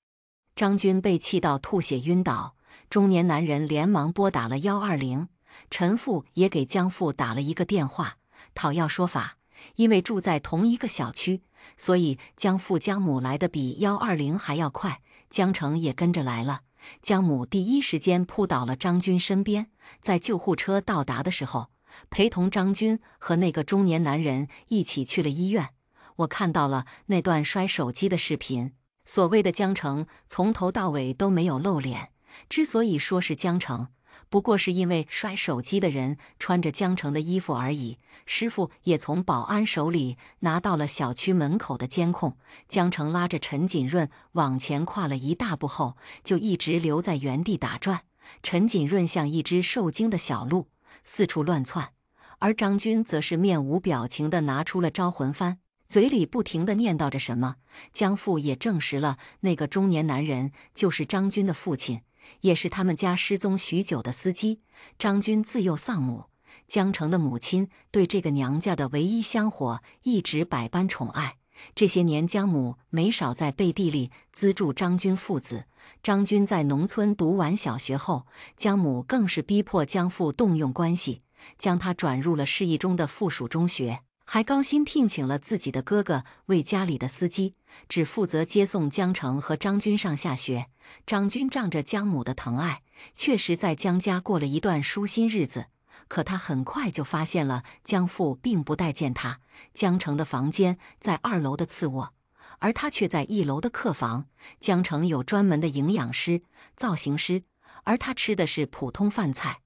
张军被气到吐血晕倒，中年男人连忙拨打了120，陈父也给江父打了一个电话，讨要说法。因为住在同一个小区，所以江父江母来的比120还要快，江成也跟着来了。江母第一时间扑倒了张军身边，在救护车到达的时候，陪同张军和那个中年男人一起去了医院。我看到了那段摔手机的视频，所谓的江成从头到尾都没有露脸，之所以说是江成，不过是因为摔手机的人穿着江成的衣服而已。师傅也从保安手里拿到了小区门口的监控，江成拉着陈锦润往前跨了一大步后，就一直留在原地打转。陈锦润像一只受惊的小鹿，四处乱窜，而张军则是面无表情地拿出了招魂幡，嘴里不停地念叨着什么。江父也证实了那个中年男人就是张军的父亲，也是他们家失踪许久的司机。张军自幼丧母，江成的母亲对这个娘家的唯一香火一直百般宠爱。这些年，江母没少在背地里资助张军父子。张军在农村读完小学后，江母更是逼迫江父动用关系，将他转入了市一中的附属中学，还高薪聘请了自己的哥哥为家里的司机，只负责接送江成和张军上下学。张军仗着江母的疼爱，确实在江家过了一段舒心日子。可他很快就发现了江父并不待见他。江成的房间在2楼的次卧，而他却在1楼的客房。江成有专门的营养师、造型师，而他吃的是普通饭菜，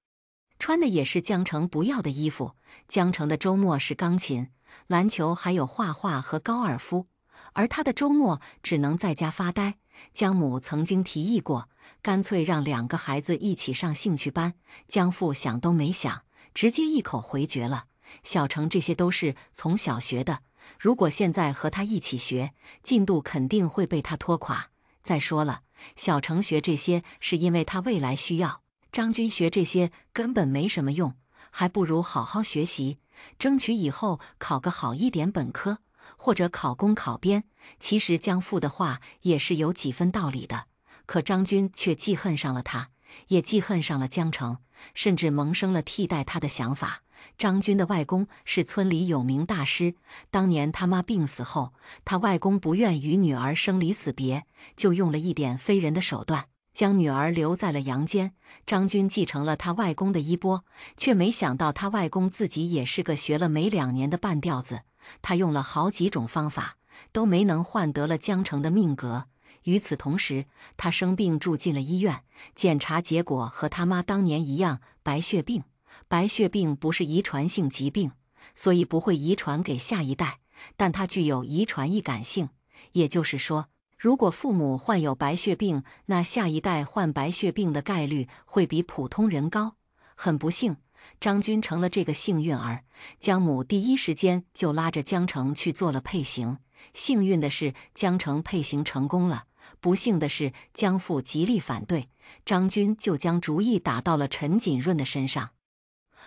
穿的也是江成不要的衣服。江成的周末是钢琴、篮球，还有画画和高尔夫，而他的周末只能在家发呆。江母曾经提议过，干脆让2个孩子一起上兴趣班，江父想都没想，直接一口回绝了。小成这些都是从小学的，如果现在和他一起学，进度肯定会被他拖垮。再说了，小成学这些是因为他未来需要，张军学这些根本没什么用，还不如好好学习，争取以后考个好一点本科，或者考公考编。其实江父的话也是有几分道理的，可张军却既恨上了他，也记恨上了江成，甚至萌生了替代他的想法。张军的外公是村里有名大师，当年他妈病死后，他外公不愿与女儿生离死别，就用了一点非人的手段，将女儿留在了阳间。张军继承了他外公的衣钵，却没想到他外公自己也是个学了没2年的半吊子。他用了好几种方法，都没能换得了江成的命格。与此同时，他生病住进了医院，检查结果和他妈当年一样，白血病。白血病不是遗传性疾病，所以不会遗传给下一代，但它具有遗传易感性。也就是说，如果父母患有白血病，那下一代患白血病的概率会比普通人高。很不幸，张军成了这个幸运儿。江母第一时间就拉着江成去做了配型。幸运的是，江成配型成功了；不幸的是，江父极力反对，张军就将主意打到了陈锦润的身上。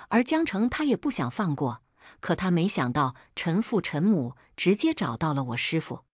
而江成他也不想放过，可他没想到陈父陈母直接找到了我师父。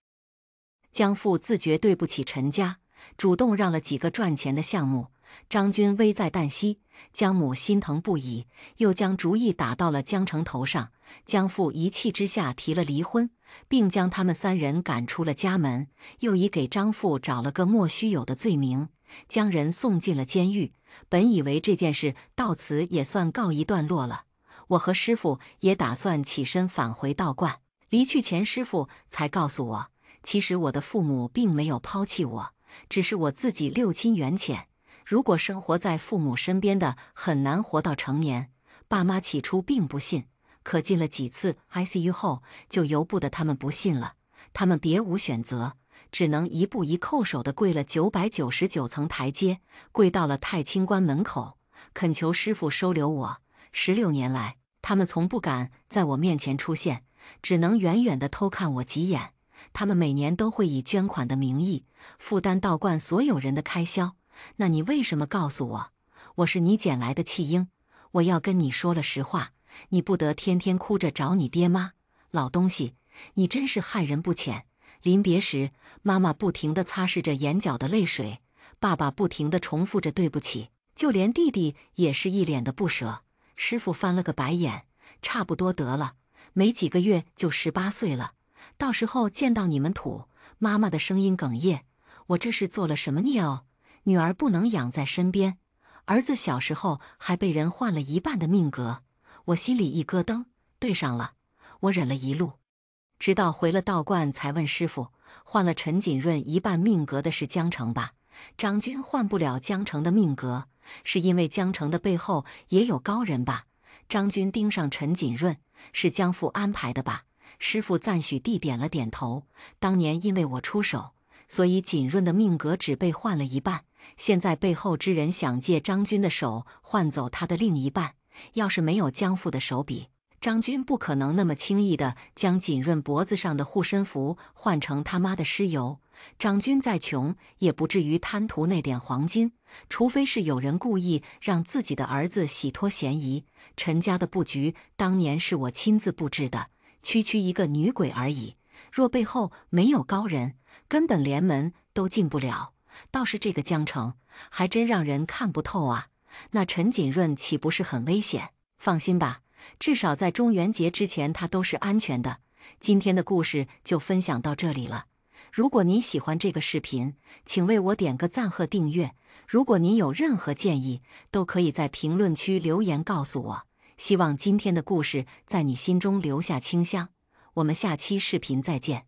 江父自觉对不起陈家，主动让了几个赚钱的项目。张军危在旦夕，江母心疼不已，又将主意打到了江成头上。江父一气之下提了离婚，并将他们3人赶出了家门，又以给张父找了个莫须有的罪名，将人送进了监狱。本以为这件事到此也算告一段落了，我和师父也打算起身返回道观。离去前，师父才告诉我，其实我的父母并没有抛弃我，只是我自己六亲缘浅。如果生活在父母身边的很难活到成年。爸妈起初并不信，可进了几次 ICU 后，就由不得他们不信了。他们别无选择，只能一步一叩首地跪了999层台阶，跪到了太清观门口，恳求师父收留我。16年来，他们从不敢在我面前出现，只能远远地偷看我几眼。他们每年都会以捐款的名义负担道观所有人的开销。那你为什么告诉我，我是你捡来的弃婴？我要跟你说了实话，你不得天天哭着找你爹妈？老东西，你真是害人不浅。临别时，妈妈不停地擦拭着眼角的泪水，爸爸不停地重复着对不起，就连弟弟也是一脸的不舍。师傅翻了个白眼，差不多得了，没几个月就18岁了，到时候见到你们土。妈妈的声音哽咽，我这是做了什么孽哦？女儿不能养在身边，儿子小时候还被人换了一半的命格，我心里一咯噔，对上了。我忍了一路，直到回了道观才问师傅，换了陈锦润一半命格的是江城吧？张军换不了江城的命格，是因为江城的背后也有高人吧？张军盯上陈锦润，是江父安排的吧？师傅赞许地点了点头。当年因为我出手，所以锦润的命格只被换了一半。现在背后之人想借张军的手换走他的另一半，要是没有江父的手笔，张军不可能那么轻易的将锦润脖子上的护身符换成他妈的尸油。张军再穷，也不至于贪图那点黄金，除非是有人故意让自己的儿子洗脱嫌疑。陈家的布局当年是我亲自布置的，区区一个女鬼而已，若背后没有高人，根本连门都进不了。倒是这个江城，还真让人看不透啊。那陈锦润岂不是很危险？放心吧，至少在中元节之前他都是安全的。今天的故事就分享到这里了。如果您喜欢这个视频，请为我点个赞和订阅。如果您有任何建议，都可以在评论区留言告诉我。希望今天的故事在你心中留下清香。我们下期视频再见。